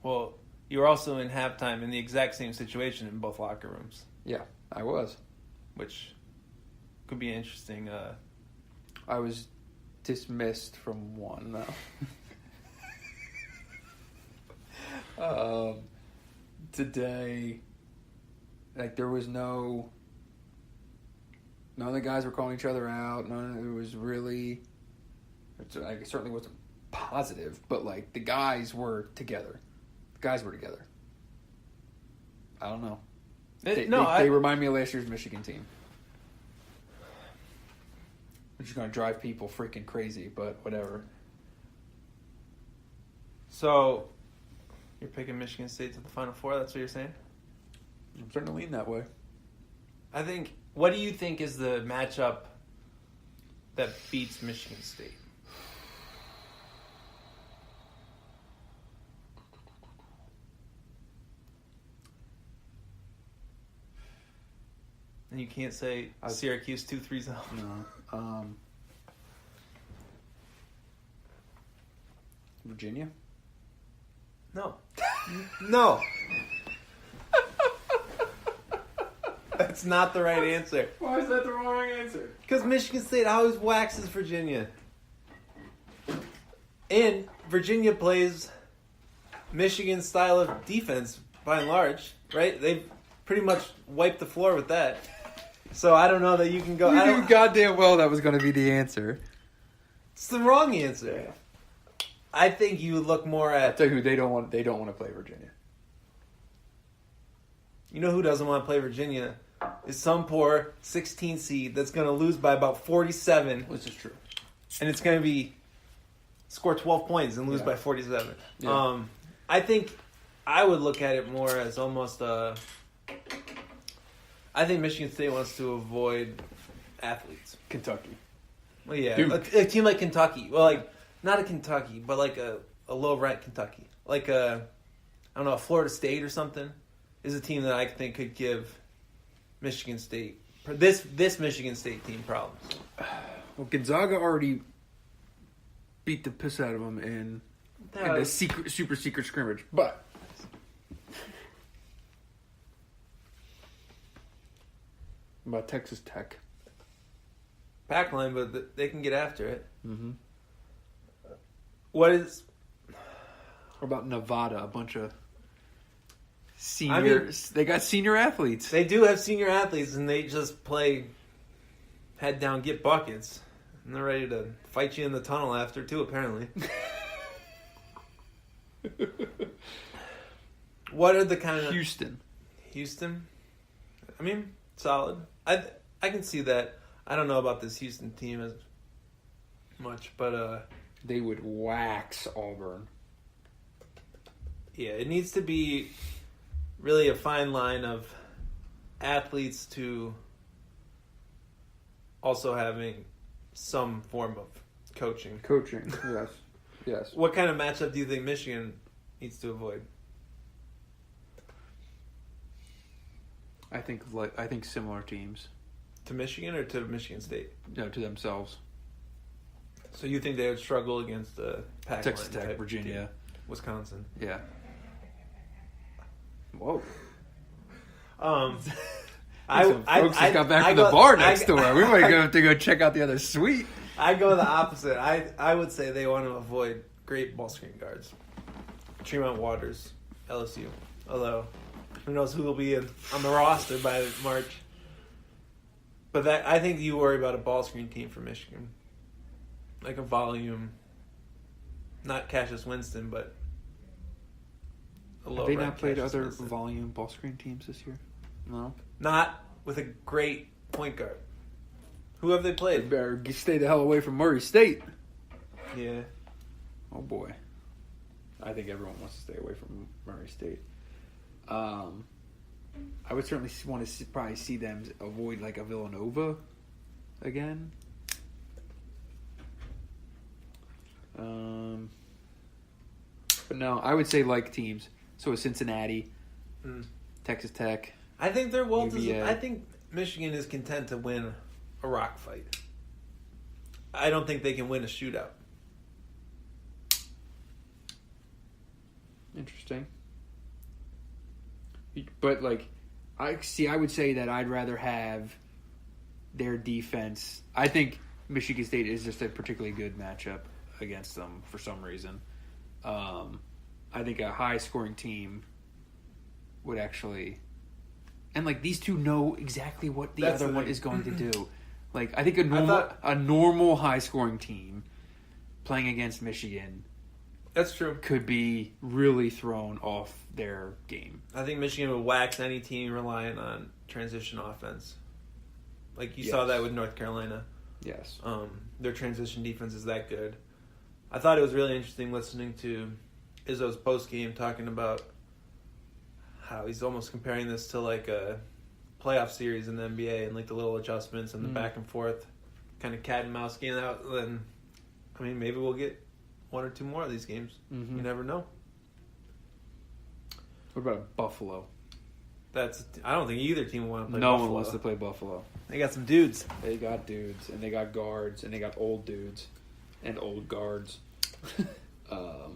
Well, you were also in halftime in the exact same situation in both locker rooms, yeah, I was. which could be interesting. I was dismissed from one though. Today, like there was none of the guys were calling each other out. It certainly wasn't positive, but like the guys were together. I don't know. They remind me of last year's Michigan team. Which is going to drive people freaking crazy, but whatever. So, you're picking Michigan State to the Final Four? That's what you're saying? I'm starting to lean that way. I think. What do you think is the matchup that beats Michigan State? And you can't say Syracuse 2-3 zone. No. Virginia? No. No. That's not the right answer. Why is that the wrong answer? Because Michigan State always waxes Virginia. And Virginia plays Michigan's style of defense by and large, right? They've pretty much wiped the floor with that. So I don't know that you can go... You knew goddamn well that was going to be the answer. It's the wrong answer. I think you would look more I'll at... tell you who they don't want to play Virginia. You know who doesn't want to play Virginia? Is some poor 16 seed that's going to lose by about 47. This is true. And it's going to be score 12 points and lose by 47. Yeah. I think I would look at it more as almost a... I think Michigan State wants to avoid athletes. Kentucky. Well, yeah. Duke. A team like Kentucky. Well, like, not a Kentucky, but like a low-ranked Kentucky. Like a Florida State or something is a team that I think could give Michigan State, this Michigan State team problems. Well, Gonzaga already beat the piss out of them in the super secret scrimmage. But about Texas Tech. pack line, but they can get after it. Mm-hmm. What is... What about Nevada? A bunch of seniors. They got senior athletes. They do have senior athletes, and they just play head down, get buckets. And they're ready to fight you in the tunnel after, too, apparently. What are the kind of... Houston? I mean, solid. I can see that. I don't know about this Houston team as much, but... They would wax Auburn. Yeah, it needs to be really a fine line of athletes to also having some form of coaching. Coaching, yes. Yes. What kind of matchup do you think Michigan needs to avoid? I think similar teams. To Michigan or to Michigan State? No, to themselves. So you think they would struggle against the Pac-line Texas Tech, type Virginia, team? Wisconsin. Yeah. Whoa. Folks just got back from the bar next door. We might have to go check out the other suite. I go the opposite. I would say they want to avoid great ball screen guards. Tremont Waters, LSU. Although, who knows who will be on the roster by March. But I think you worry about a ball screen team for Michigan. Like a volume, not Cassius Winston, but a low. Have they not played other volume ball screen teams this year? No. Not with a great point guard. Who have they played? They better stay the hell away from Murray State. Yeah. Oh boy. I think everyone wants to stay away from Murray State. I would certainly want to probably see them avoid like a Villanova again. But no, I would say like teams. So Cincinnati, Texas Tech. I think they're UVA. I think Michigan is content to win a rock fight. I don't think they can win a shootout. Interesting. But like, I would say that I'd rather have their defense. I think Michigan State is just a particularly good matchup against them for some reason. I think a high-scoring team would actually... And, like, these two know exactly what the other one is going to do. Like, I think a normal high-scoring team playing against Michigan... That's true. Could be really thrown off their game. I think Michigan would wax any team relying on transition offense. Like you saw that with North Carolina. Yes. Their transition defense is that good. I thought it was really interesting listening to Izzo's post-game talking about how he's almost comparing this to like a playoff series in the NBA and like the little adjustments and the back and forth kind of cat and mouse game. Then, I mean, maybe we'll get one or two more of these games. Mm-hmm. You never know. What about Buffalo? I don't think either team will want to play Buffalo. Buffalo. No one wants to play Buffalo. They got some dudes. They got dudes, and they got guards, and they got old dudes, and old guards. So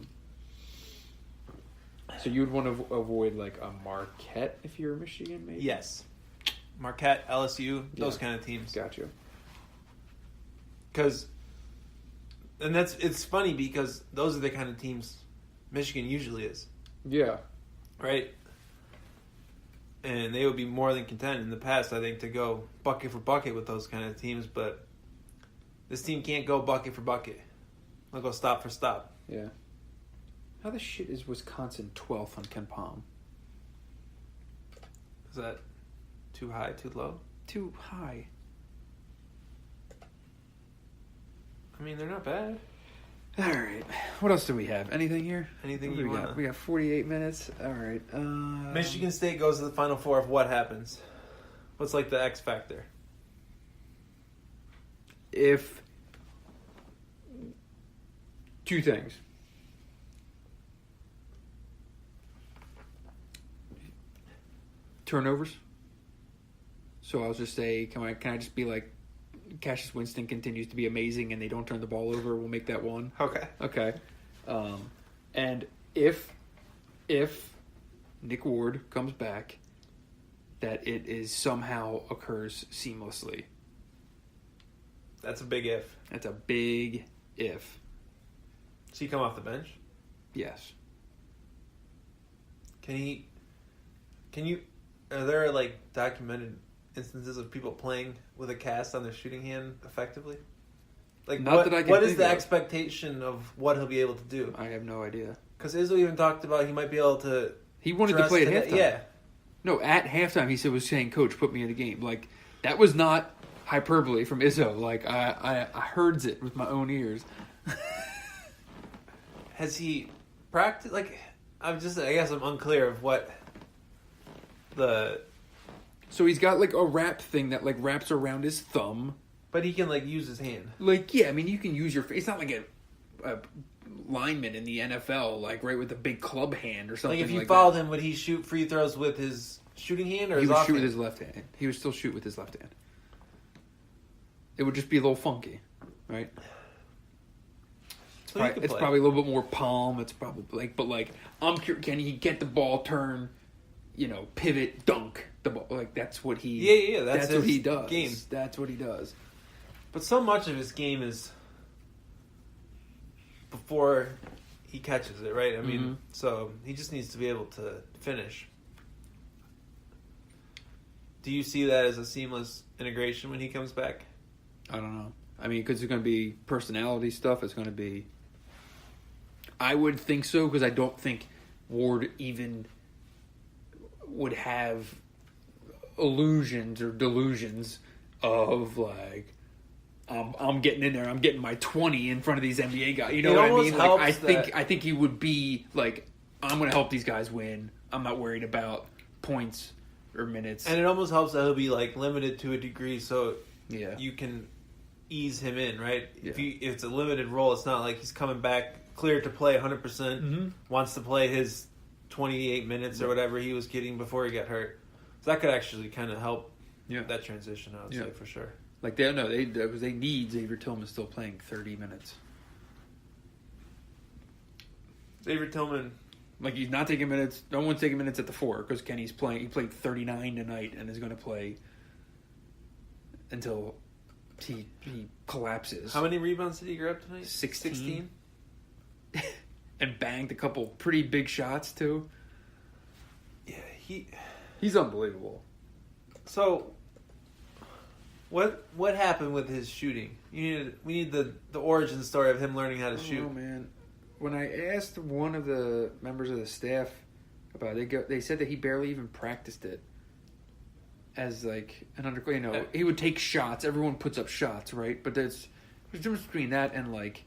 you'd want to avoid like a Marquette if you're Michigan, maybe? Yes. Marquette, LSU, those kind of teams. Got you. It's funny because those are the kind of teams Michigan usually is. Yeah. Right? And they would be more than content in the past, I think, to go bucket for bucket with those kind of teams. But this team can't go bucket for bucket. They'll go stop for stop. Yeah. How the shit is Wisconsin 12th on Ken Palm? Is that too high, too low? Too high. I mean, they're not bad. All right. What else do we have? Anything here? Anything you want? We got 48 minutes. All right. Michigan State goes to the Final Four. If what happens? What's like the X factor? If two things. Turnovers. So I'll just say, can I just be like, Cassius Winston continues to be amazing and they don't turn the ball over, we'll make that one. Okay. And if Nick Ward comes back, that it is somehow occurs seamlessly. That's a big if. That's a big if. Does he come off the bench? Yes. Can you? Are there like documented instances of people playing with a cast on their shooting hand effectively? Like Not that I can what is think the of. expectation of what he'll be able to do? I have no idea. Because Izzo even talked about he might be able to. He wanted to play at halftime. Yeah. No, at halftime he was saying, "Coach, put me in the game." Like that was not hyperbole from Izzo. Like I heard it with my own ears. Has he practiced? Like I guess I'm unclear of what the. So he's got like a wrap thing that like wraps around his thumb. But he can like use his hand. Like yeah, I mean you can use your. It's not like a lineman in the NFL, like right with a big club hand or something. Like if you like followed that. him, would he shoot free throws with his shooting hand or He his would offhand? shoot with his left hand. He would still shoot with his left hand. It would just be a little funky, right? So he could It's play. probably a little bit more palm. It's probably like, but like, can he get the ball, turn, pivot, dunk the ball? Like that's what he. Yeah. That's what his he does. game. That's what he does. But so much of his game is before he catches it, right? I mean, so he just needs to be able to finish. Do you see that as a seamless integration when he comes back? I don't know. I mean, because it's going to be personality stuff. It's going to be. I would think so because I don't think Ward even would have illusions or delusions of like I'm getting in there. I'm getting my 20 in front of these NBA guys. You know what I mean? Like I think he would be like I'm going to help these guys win. I'm not worried about points or minutes. And it almost helps that he'll be like limited to a degree, so yeah, you can ease him in, right? Yeah. If it's a limited role, it's not like he's coming back cleared to play 100%, wants to play his 28 minutes or whatever he was getting before he got hurt. So that could actually kind of help that transition, I would say, for sure. Like they need Xavier Tillman still playing 30 minutes. Xavier Tillman, like he's not taking minutes. No one's taking minutes at the 4 because Kenny's playing. He played 39 tonight and is going to play until he collapses. how many rebounds did he grab tonight? 16? And banged a couple pretty big shots too. Yeah, He's unbelievable. So, what happened with his shooting? We need the origin story of him learning how to shoot. Oh man, when I asked one of the members of the staff about it, they said that he barely even practiced it. As like an he would take shots. Everyone puts up shots, right? But there's a difference between that and like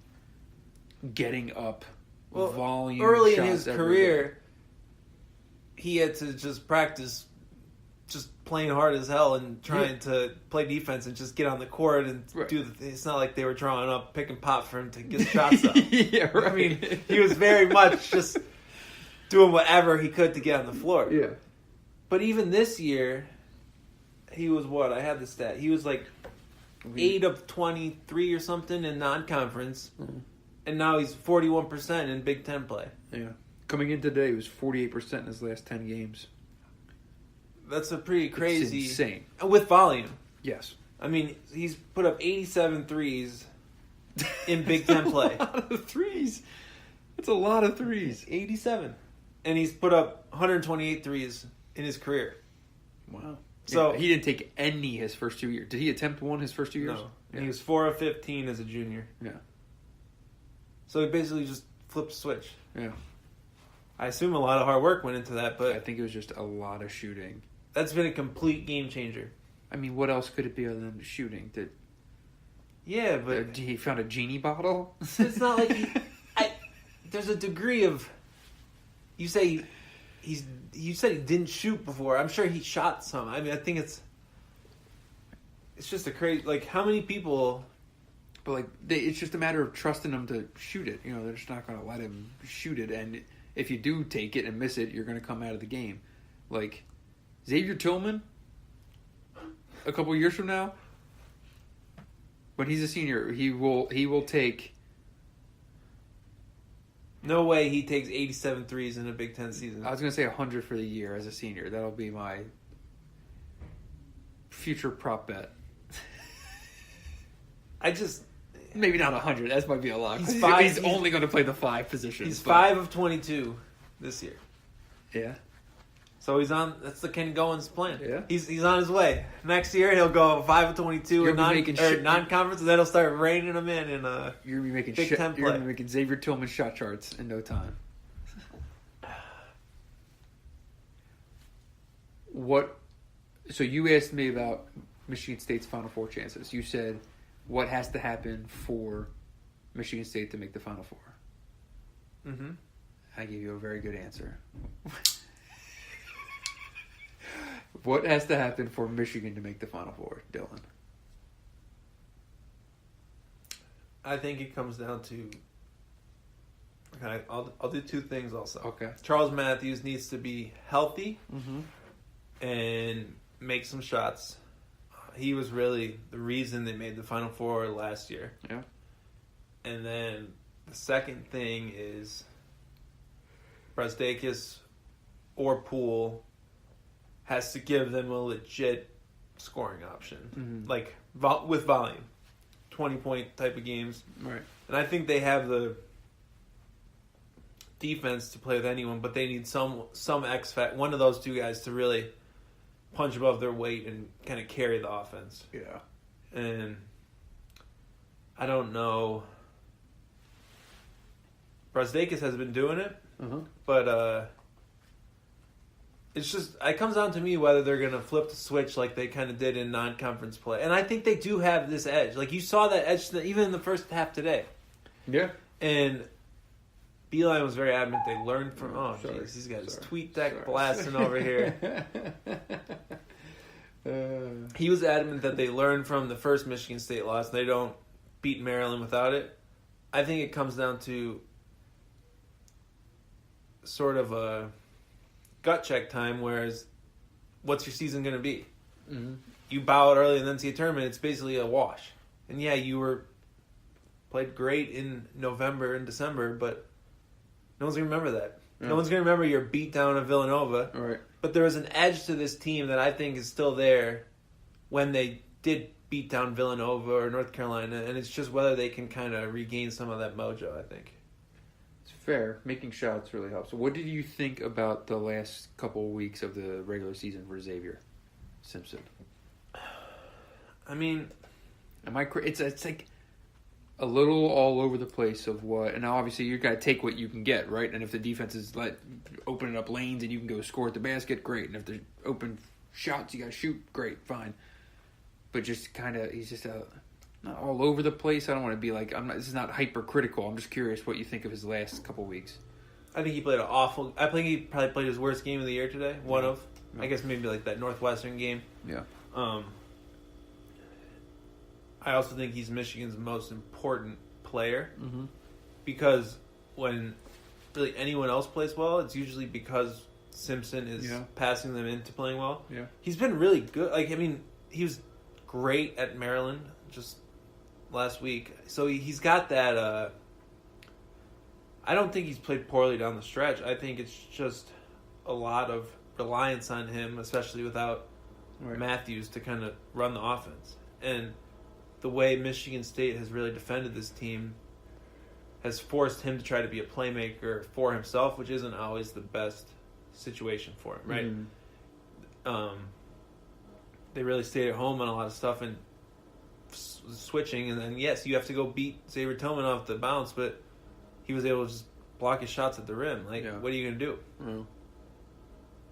getting up volume. Early in shots his every career, day. he had to just practice, just playing hard as hell and trying to play defense and just get on the court and do the. It's not like they were drawing up pick and pop for him to get shots up. Yeah, right. I mean, he was very much just doing whatever he could to get on the floor. Yeah. But even this year, he was what? I had the stat. He was like 8 of 23 or something in non-conference, and now he's 41% in Big Ten play. Yeah. Coming in today, he was 48% in his last 10 games. That's a pretty crazy... It's insane. With volume. Yes. I mean, he's put up 87 threes in Big Ten play. That's a lot of threes. That's a lot of threes. 87. And he's put up 128 threes in his career. Wow. So he didn't take any his first 2 years. Did he attempt one his first 2 years? No. Yeah. He was 4 of 15 as a junior. Yeah. So he basically just flipped a switch. Yeah. I assume a lot of hard work went into that, but I think it was just a lot of shooting. that's been a complete game changer. I mean, what else could it be other than shooting? Yeah, but He found a genie bottle? it's not like there's a degree of. You say you said he didn't shoot before. I'm sure he shot some. I mean, I think it's just a crazy. Like, how many people? But like, it's just a matter of trusting him to shoot it. They're just not going to let him shoot it. And if you do take it and miss it, you're going to come out of the game. Like Xavier Tillman, a couple years from now, when he's a senior, he will take. No way he takes 87 threes in a Big Ten season. I was going to say 100 for the year as a senior. That'll be my future prop bet. Maybe not 100. That might be a lot. He's only going to play the 5 positions. He's 5 of 22 this year. Yeah. So he's on. That's the Ken Goins plan. Yeah. He's on his way. Next year he'll go 5 of 22 in non-conference, and then he'll start reining them in. You're gonna be making Big Ten play. You're gonna be making Xavier Tillman shot charts in no time. What? So you asked me about Michigan State's Final Four chances. You said, what has to happen for Michigan State to make the Final Four? Mm-hmm. I gave you a very good answer. What has to happen for Michigan to make the Final Four, Dylan? I think it comes down to. Okay, I'll do 2 things also. Okay. Charles Matthews needs to be healthy and make some shots. He was really the reason they made the Final Four last year. Yeah. And then the second thing is Breslin or Poole has to give them a legit scoring option, like with volume, 20-point type of games. Right. And I think they have the defense to play with anyone, but they need some X factor, one of those 2 guys to really punch above their weight and kind of carry the offense. Yeah. And I don't know. Breslin has been doing it, but it's just, it comes down to me whether they're going to flip the switch like they kind of did in non-conference play. And I think they do have this edge. Like, you saw that edge even in the first half today. Yeah. And Beeline was very adamant they learned from... Oh, jeez, he's got his tweet deck blasting over here. He was adamant that they learned from the first Michigan State loss. They don't beat Maryland without it. I think it comes down to sort of a gut check time, whereas what's your season going to be? Mm-hmm. You bow out early in the NCAA tournament, it's basically a wash. And yeah, you played great in November and December, but no one's going to remember that. No one's going to remember your beatdown of Villanova. Right. But there was an edge to this team that I think is still there when they did beat down Villanova or North Carolina, and it's just whether they can kind of regain some of that mojo, I think. It's fair. Making shots really helps. What did you think about the last couple of weeks of the regular season for Xavier Simpson? I mean, it's like a little all over the place of what, and now obviously you got to take what you can get, right? And if the defense is opening up lanes and you can go score at the basket, great. And if there's open shots you got to shoot, great, fine. But just kind of, he's just not all over the place. I don't want to be like, this is not hypercritical. I'm just curious what you think of his last couple weeks. I think he played I think he probably played his worst game of the year today. One of, I guess maybe like that Northwestern game. Yeah. I also think he's Michigan's most important player because when really anyone else plays well, it's usually because Simpson is passing them into playing well. Yeah. He's been really good. Like, I mean, he was great at Maryland just last week. So he's got that. I don't think he's played poorly down the stretch. I think it's just a lot of reliance on him, especially without Matthews to kind of run the offense. And the way Michigan State has really defended this team has forced him to try to be a playmaker for himself, which isn't always the best situation for him, right? They really stayed at home on a lot of stuff and switching, and then yes, you have to go beat Xavier Tillman off the bounce, but he was able to just block his shots at the rim. Like, what are you going to do? Mm.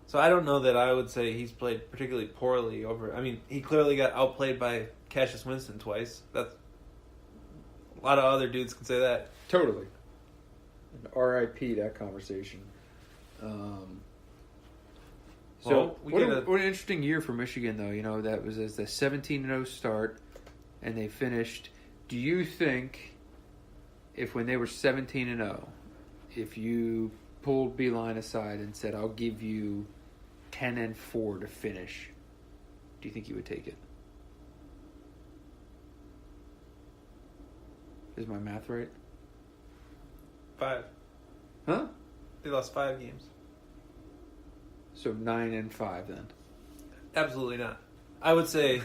So I don't know that I would say he's played particularly poorly over. I mean, he clearly got outplayed by Cassius Winston twice. That's a lot of other dudes can say that. Totally. R.I.P. that conversation. So what an interesting year for Michigan, though. You know, that was as the 17-0 start, and they finished. Do you think, if when they were 17-0, if you pulled Beeline aside and said, "I'll give you 10-4 to finish," do you think you would take it? Is my math right? 5. Huh? They lost 5 games. So 9-5 then. Absolutely not. I would say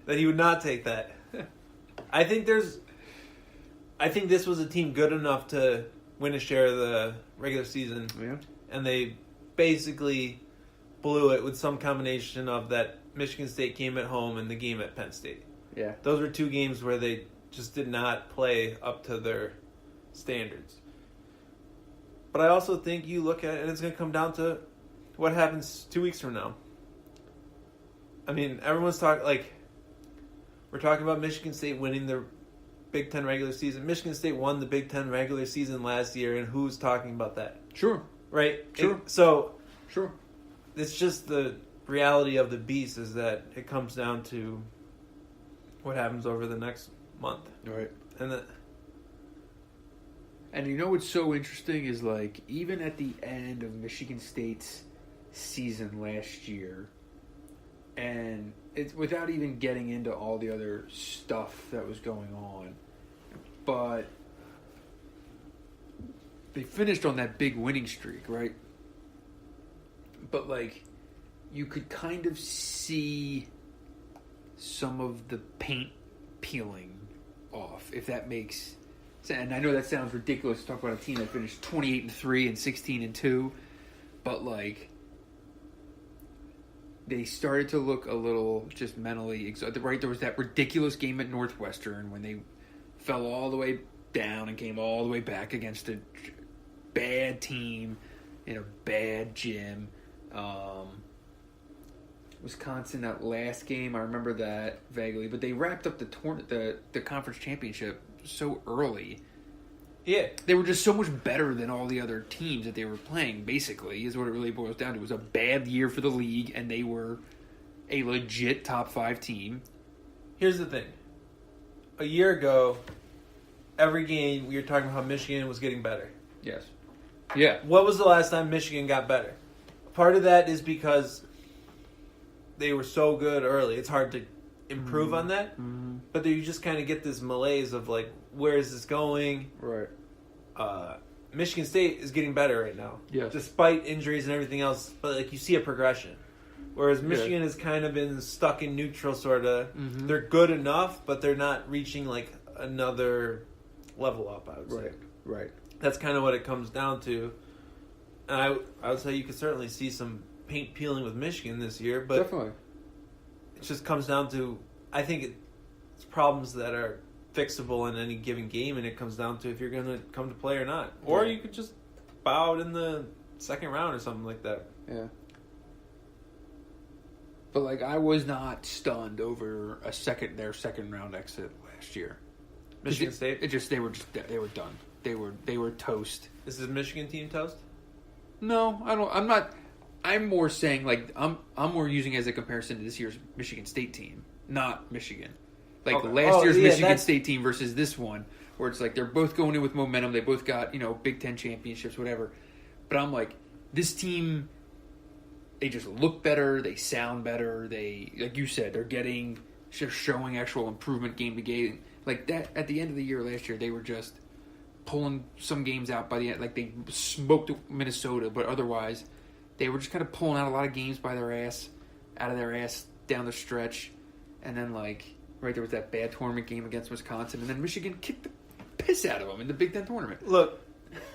that he would not take that. I think this was a team good enough to win a share of the regular season. Yeah. And they basically blew it with some combination of that Michigan State game at home and the game at Penn State. Yeah. Those were two games where they just did not play up to their standards. But I also think you look at it and it's going to come down to what happens 2 weeks from now. I mean, everyone's talking, like, we're talking about Michigan State winning the Big Ten regular season. Michigan State won the Big Ten regular season last year, and who's talking about that? Sure. Right? Sure. Sure. It's just the reality of the beast is that it comes down to what happens over the next month. Right. And you know what's so interesting is, like, even at the end of Michigan State's season last year, and it's without even getting into all the other stuff that was going on, but they finished on that big winning streak, right? But, like, you could kind of see some of the paint peeling off, if that makes sense. And I know that sounds ridiculous to talk about a team that finished 28-3 and 16-2, but, like, they started to look a little just mentally exhausted, right? There was that ridiculous game at Northwestern when they fell all the way down and came all the way back against a bad team in a bad gym. Wisconsin, that last game, I remember that vaguely, but they wrapped up the conference championship so early. yeah, They were just so much better than all the other teams that they were playing, basically, is what it really boils down to. It was a bad year for the league, and they were a legit top 5 team. here's the thing. A year ago, every game we were talking about how Michigan was getting better. Yes. Yeah. What was the last time Michigan got better? Part of that is because they were so good early. It's hard to improve on that. Mm-hmm. But you just kind of get this malaise of, like, where is this going? Right. Michigan State is getting better right now. Yes. Despite injuries and everything else. But, like, you see a progression. Whereas Michigan has kind of been stuck in neutral, sort of. Mm-hmm. They're good enough, but they're not reaching, like, another level up, I would say. Right. That's kind of what it comes down to. And I would say you could certainly see some paint peeling with Michigan this year, but Definitely. it just comes down to, I think it's problems that are fixable in any given game, and it comes down to if you're going to come to play or not. Or you could just bow out in the second round or something like that. Yeah. But, like, I was not stunned over their second round exit last year. Michigan State? They were done. They were toast. Is this Michigan team toast? No, I don't. I'm not. I'm more saying, like, I'm more using it as a comparison to this year's Michigan State team, not Michigan. Like, Okay. last year's Michigan State team versus this one, where it's like they're both going in with momentum. They both got, Big Ten championships, whatever. But I'm like, this team, they just look better. They sound better. They, like you said, they're showing actual improvement game to game. Like that at the end of the year last year, they were just pulling some games out by the end. Like, they smoked Minnesota, but otherwise, they were just kind of pulling out a lot of games out of their ass down the stretch. And then, like, right, there was that bad tournament game against Wisconsin, and then Michigan kicked the piss out of them in the Big Ten tournament. Look,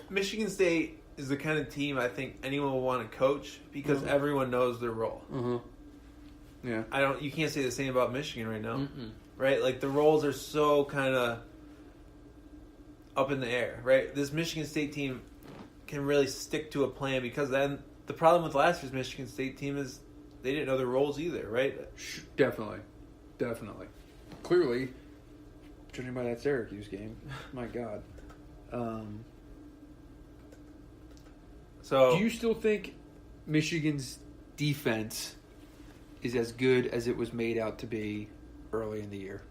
Michigan State is the kind of team I think anyone will want to coach because everyone knows their role. Mm-hmm. Yeah. You can't say the same about Michigan right now. Mm-mm. Right? Like, the roles are so kind of up in the air, right? This Michigan State team can really stick to a plan because then the problem with last year's Michigan State team is they didn't know their roles either, right? Definitely. Clearly, judging by that Syracuse game, my God. So, do you still think Michigan's defense is as good as it was made out to be early in the year?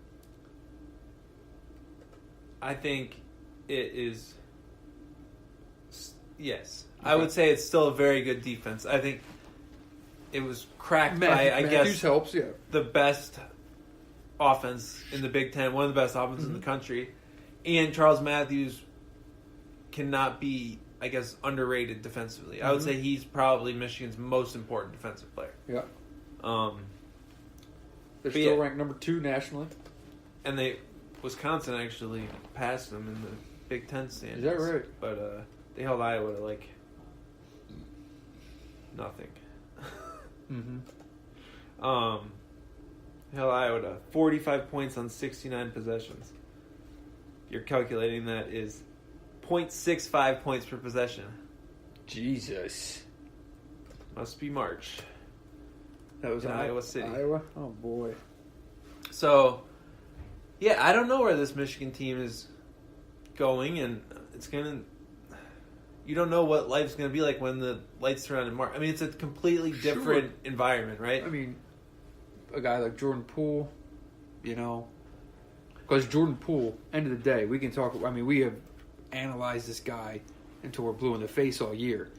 I think it is. Yes. Okay. I would say it's still a very good defense. I think it was cracked by, I guess, helps, yeah. the best offense in the Big Ten, one of the best offenses in the country. And Charles Matthews cannot be, I guess, underrated defensively. I would say he's probably Michigan's most important defensive player. Yeah. They're still ranked number 2 nationally. And they Wisconsin actually passed them in the Big Ten standings. Is that right? But they held Iowa to like nothing. Mm-hmm. They held Iowa to 45 points on 69 possessions. You're calculating that is 0.65 points per possession. Jesus. Must be March. That was in Iowa City. Iowa? Oh, boy. So, yeah, I don't know where this Michigan team is going, and it's going to... You don't know what life's going to be like when the lights turn on in March. I mean, it's a completely different environment, right? I mean, a guy like Jordan Poole, you know... Because Jordan Poole, end of the day, we can talk... I mean, we have analyzed this guy until we're blue in the face all year.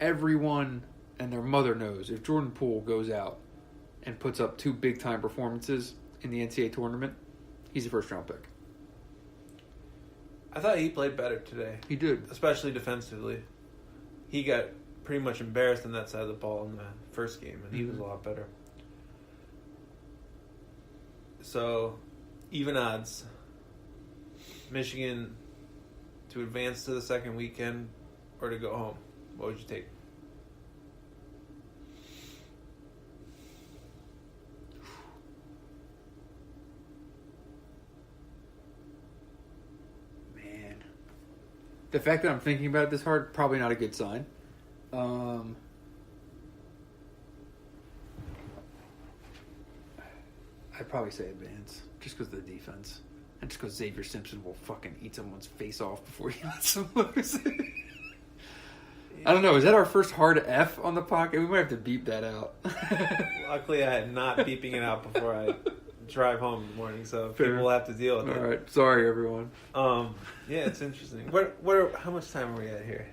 Everyone and their mother knows if Jordan Poole goes out and puts up 2 big-time performances in the NCAA tournament, he's a first-round pick. I thought he played better today. He did. Especially defensively. He got pretty much embarrassed on that side of the ball in the first game, and he was a lot better. So, even odds. Michigan to advance to the second weekend or to go home. What would you take? Man. The fact that I'm thinking about it this hard, probably not a good sign. I'd probably say advance, just because of the defense. And just because Xavier Simpson will fucking eat someone's face off before he lets them lose. I don't know. Is that our first hard F on the pocket? We might have to beep that out. Luckily, I am not beeping it out before I drive home in the morning, so Fair. people will have to deal with it. All right. Sorry, everyone. Yeah, it's interesting. How much time are we at here?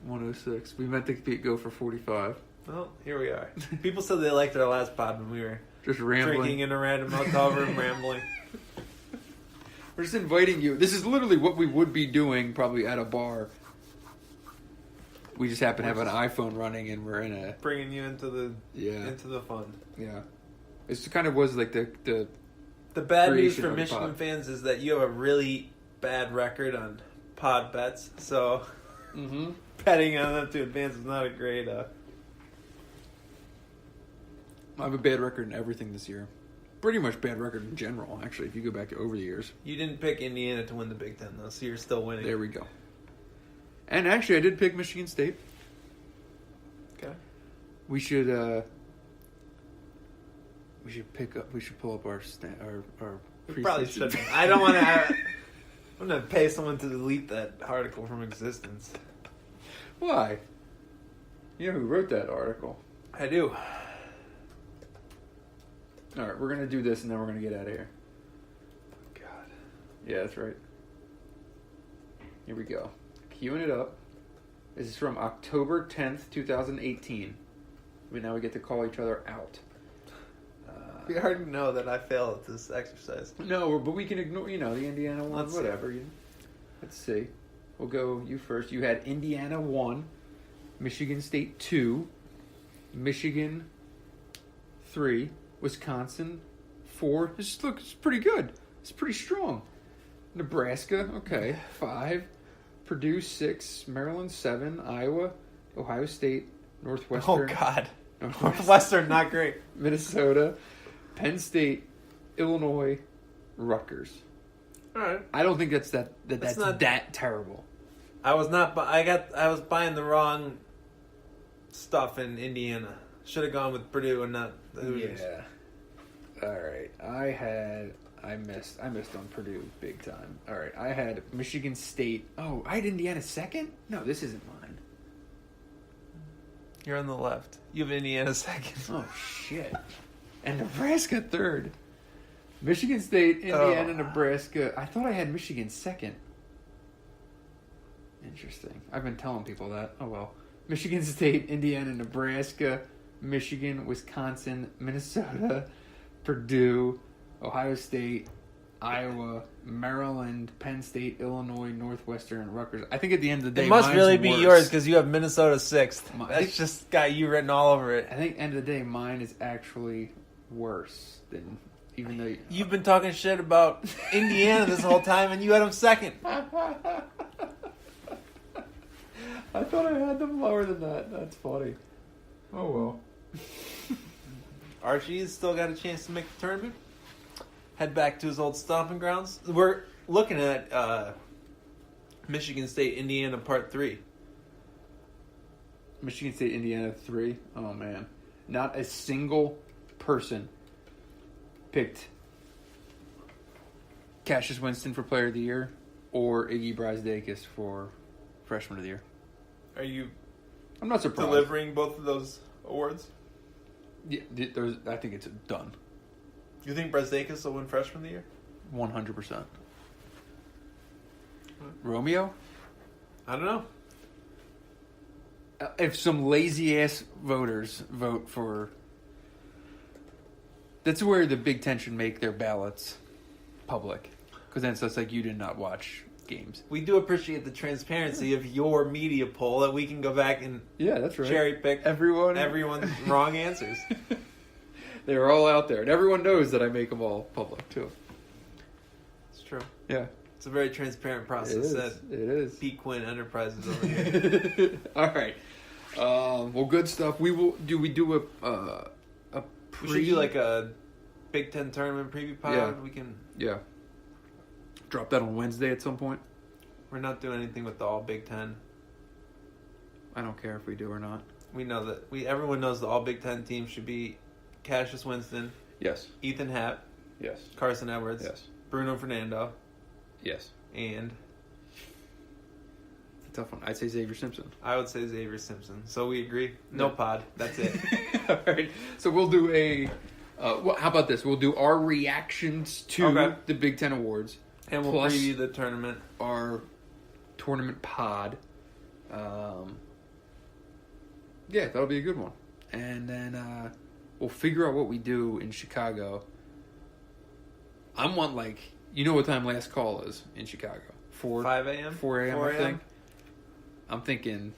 106. We meant to go for 45. Well, here we are. People said they liked our last pod when we were Just rambling. drinking in a random hotel room, rambling. We're just inviting you. This is literally what we would be doing probably at a bar. We just happen to have an iPhone running and we're in a... Bringing you into the fun. Yeah. It kind of was like the bad news for of the Michigan pod. fans is that you have a really bad record on pod bets, so betting on them to advance is not a great... I have a bad record in everything this year. Pretty much bad record in general, actually, if you go back to over the years. You didn't pick Indiana to win the Big Ten, though, so you're still winning. There we go. And actually, I did pick Michigan State. Okay. We should pull up our We probably preseason. shouldn't. I don't want to I'm going to pay someone to delete that article from existence. Why? You know who wrote that article? I do. All right, we're going to do this, and then we're going to get out of here. God. Yeah, that's right. Here we go. Queuing it up. This is from October 10th, 2018. Now we get to call each other out. We already know that I failed at this exercise. No, but we can ignore, the Indiana one, Let's whatever. Let's see. We'll go you first. You had Indiana 1, Michigan State 2, Michigan 3, Wisconsin 4. It's pretty good. It's pretty strong. Nebraska, okay, 5. Purdue 6, Maryland 7, Iowa, Ohio State, Northwestern. Oh, God. Northwestern, not great. Minnesota, Penn State, Illinois, Rutgers. All right. I don't think that's not that terrible. I was not. I was buying the wrong stuff in Indiana. Should have gone with Purdue and not the Hoosiers. Yeah. All right. I missed on Purdue big time. All right. I had Michigan State. Oh, I had Indiana second? No, this isn't mine. You're on the left. You have Indiana second. Oh, shit. And Nebraska third. Michigan State, Indiana, Nebraska. I thought I had Michigan second. Interesting. I've been telling people that. Oh, well. Michigan State, Indiana, Nebraska, Michigan, Wisconsin, Minnesota, Purdue, Ohio State, Iowa, Maryland, Penn State, Illinois, Northwestern, Rutgers. I think at the end of the day, It must mine's really be worse. yours because you have Minnesota 6th. I That's think- just got you written all over it. I think end of the day, mine is actually worse than Even though You've been talking shit about Indiana this whole time, and you had them second. I thought I had them lower than that. That's funny. Oh well. Archie's still got a chance to make the tournament. Head back to his old stomping grounds. We're looking at Michigan State, Indiana, Part 3. Michigan State, Indiana 3. Oh man, not a single person picked Cassius Winston for Player of the Year or Iggy Brasdakis for Freshman of the Year. Are you I'm not surprised. delivering both of those awards? Yeah, I think it's done. You think Brasdakis will win Freshman of the Year? 100%. Romeo? I don't know. If some lazy ass voters vote for, that's where the Big Ten should make their ballots public, because then it's just like you did not watch games. We do appreciate the transparency of your media poll that we can go back and That's right. cherry pick everyone's wrong answers. They're all out there, and everyone knows that I make them all public too. It's true. Yeah, It's a very transparent process. it is. P. Quinn Enterprises over here. All right. Well, good stuff. We will do. We do a We should do like a Big Ten tournament preview pod. Yeah. We can. Yeah. Drop that on Wednesday at some point. We're not doing anything with the All Big Ten. I don't care if we do or not. We know that everyone knows the All Big Ten team should be Cassius Winston, Yes. Ethan Happ, Yes. Carson Edwards, Yes. Bruno Fernando, Yes. and It's a tough one. I'd say Xavier Simpson. I would say Xavier Simpson. So we agree. No Yeah. pod. That's it. All right. So we'll do a. How about this? We'll do our reactions to Okay. the Big Ten awards, And we'll Plus- preview the tournament. our tournament pod. Yeah, that'll be a good one. And then we'll figure out what we do in Chicago. I'm one you know what time last call is in Chicago? 5 a.m.? 4 a.m. 4 I think. I'm thinking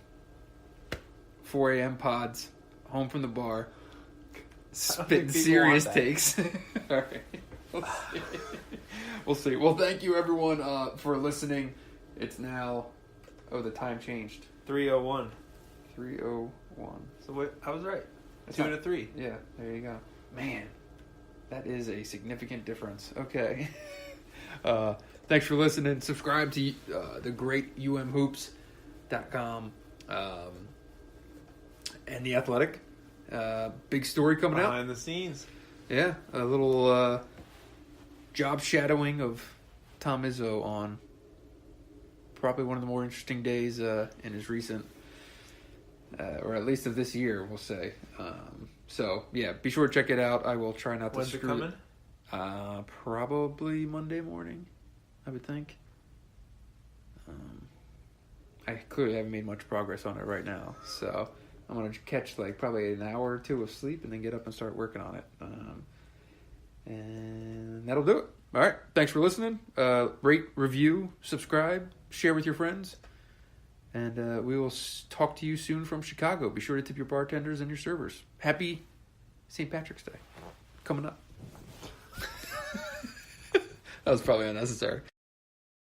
4 a.m. pods, home from the bar, spitting people serious want that. takes. All right. We'll see. Well, thank you everyone for listening. It's now, the time changed. 3:01. 3:01. So I was right. That's 2 not- to 3. Yeah, there you go. Man, that is a significant difference. Okay. Thanks for listening. Subscribe to the great umhoops.com and The Athletic. Big story coming out. Behind the scenes. Yeah, a little job shadowing of Tom Izzo on probably one of the more interesting days in his recent, or at least of this year, we'll say. So, yeah, be sure to check it out. I will try not to When's it screw coming? Probably Monday morning, I would think. I clearly haven't made much progress on it right now, so I'm going to catch probably an hour or two of sleep and then get up and start working on it. And that'll do it. All right. Thanks for listening. Rate, review, subscribe, share with your friends. And we will talk to you soon from Chicago. Be sure to tip your bartenders and your servers. Happy St. Patrick's Day coming up. That was probably unnecessary.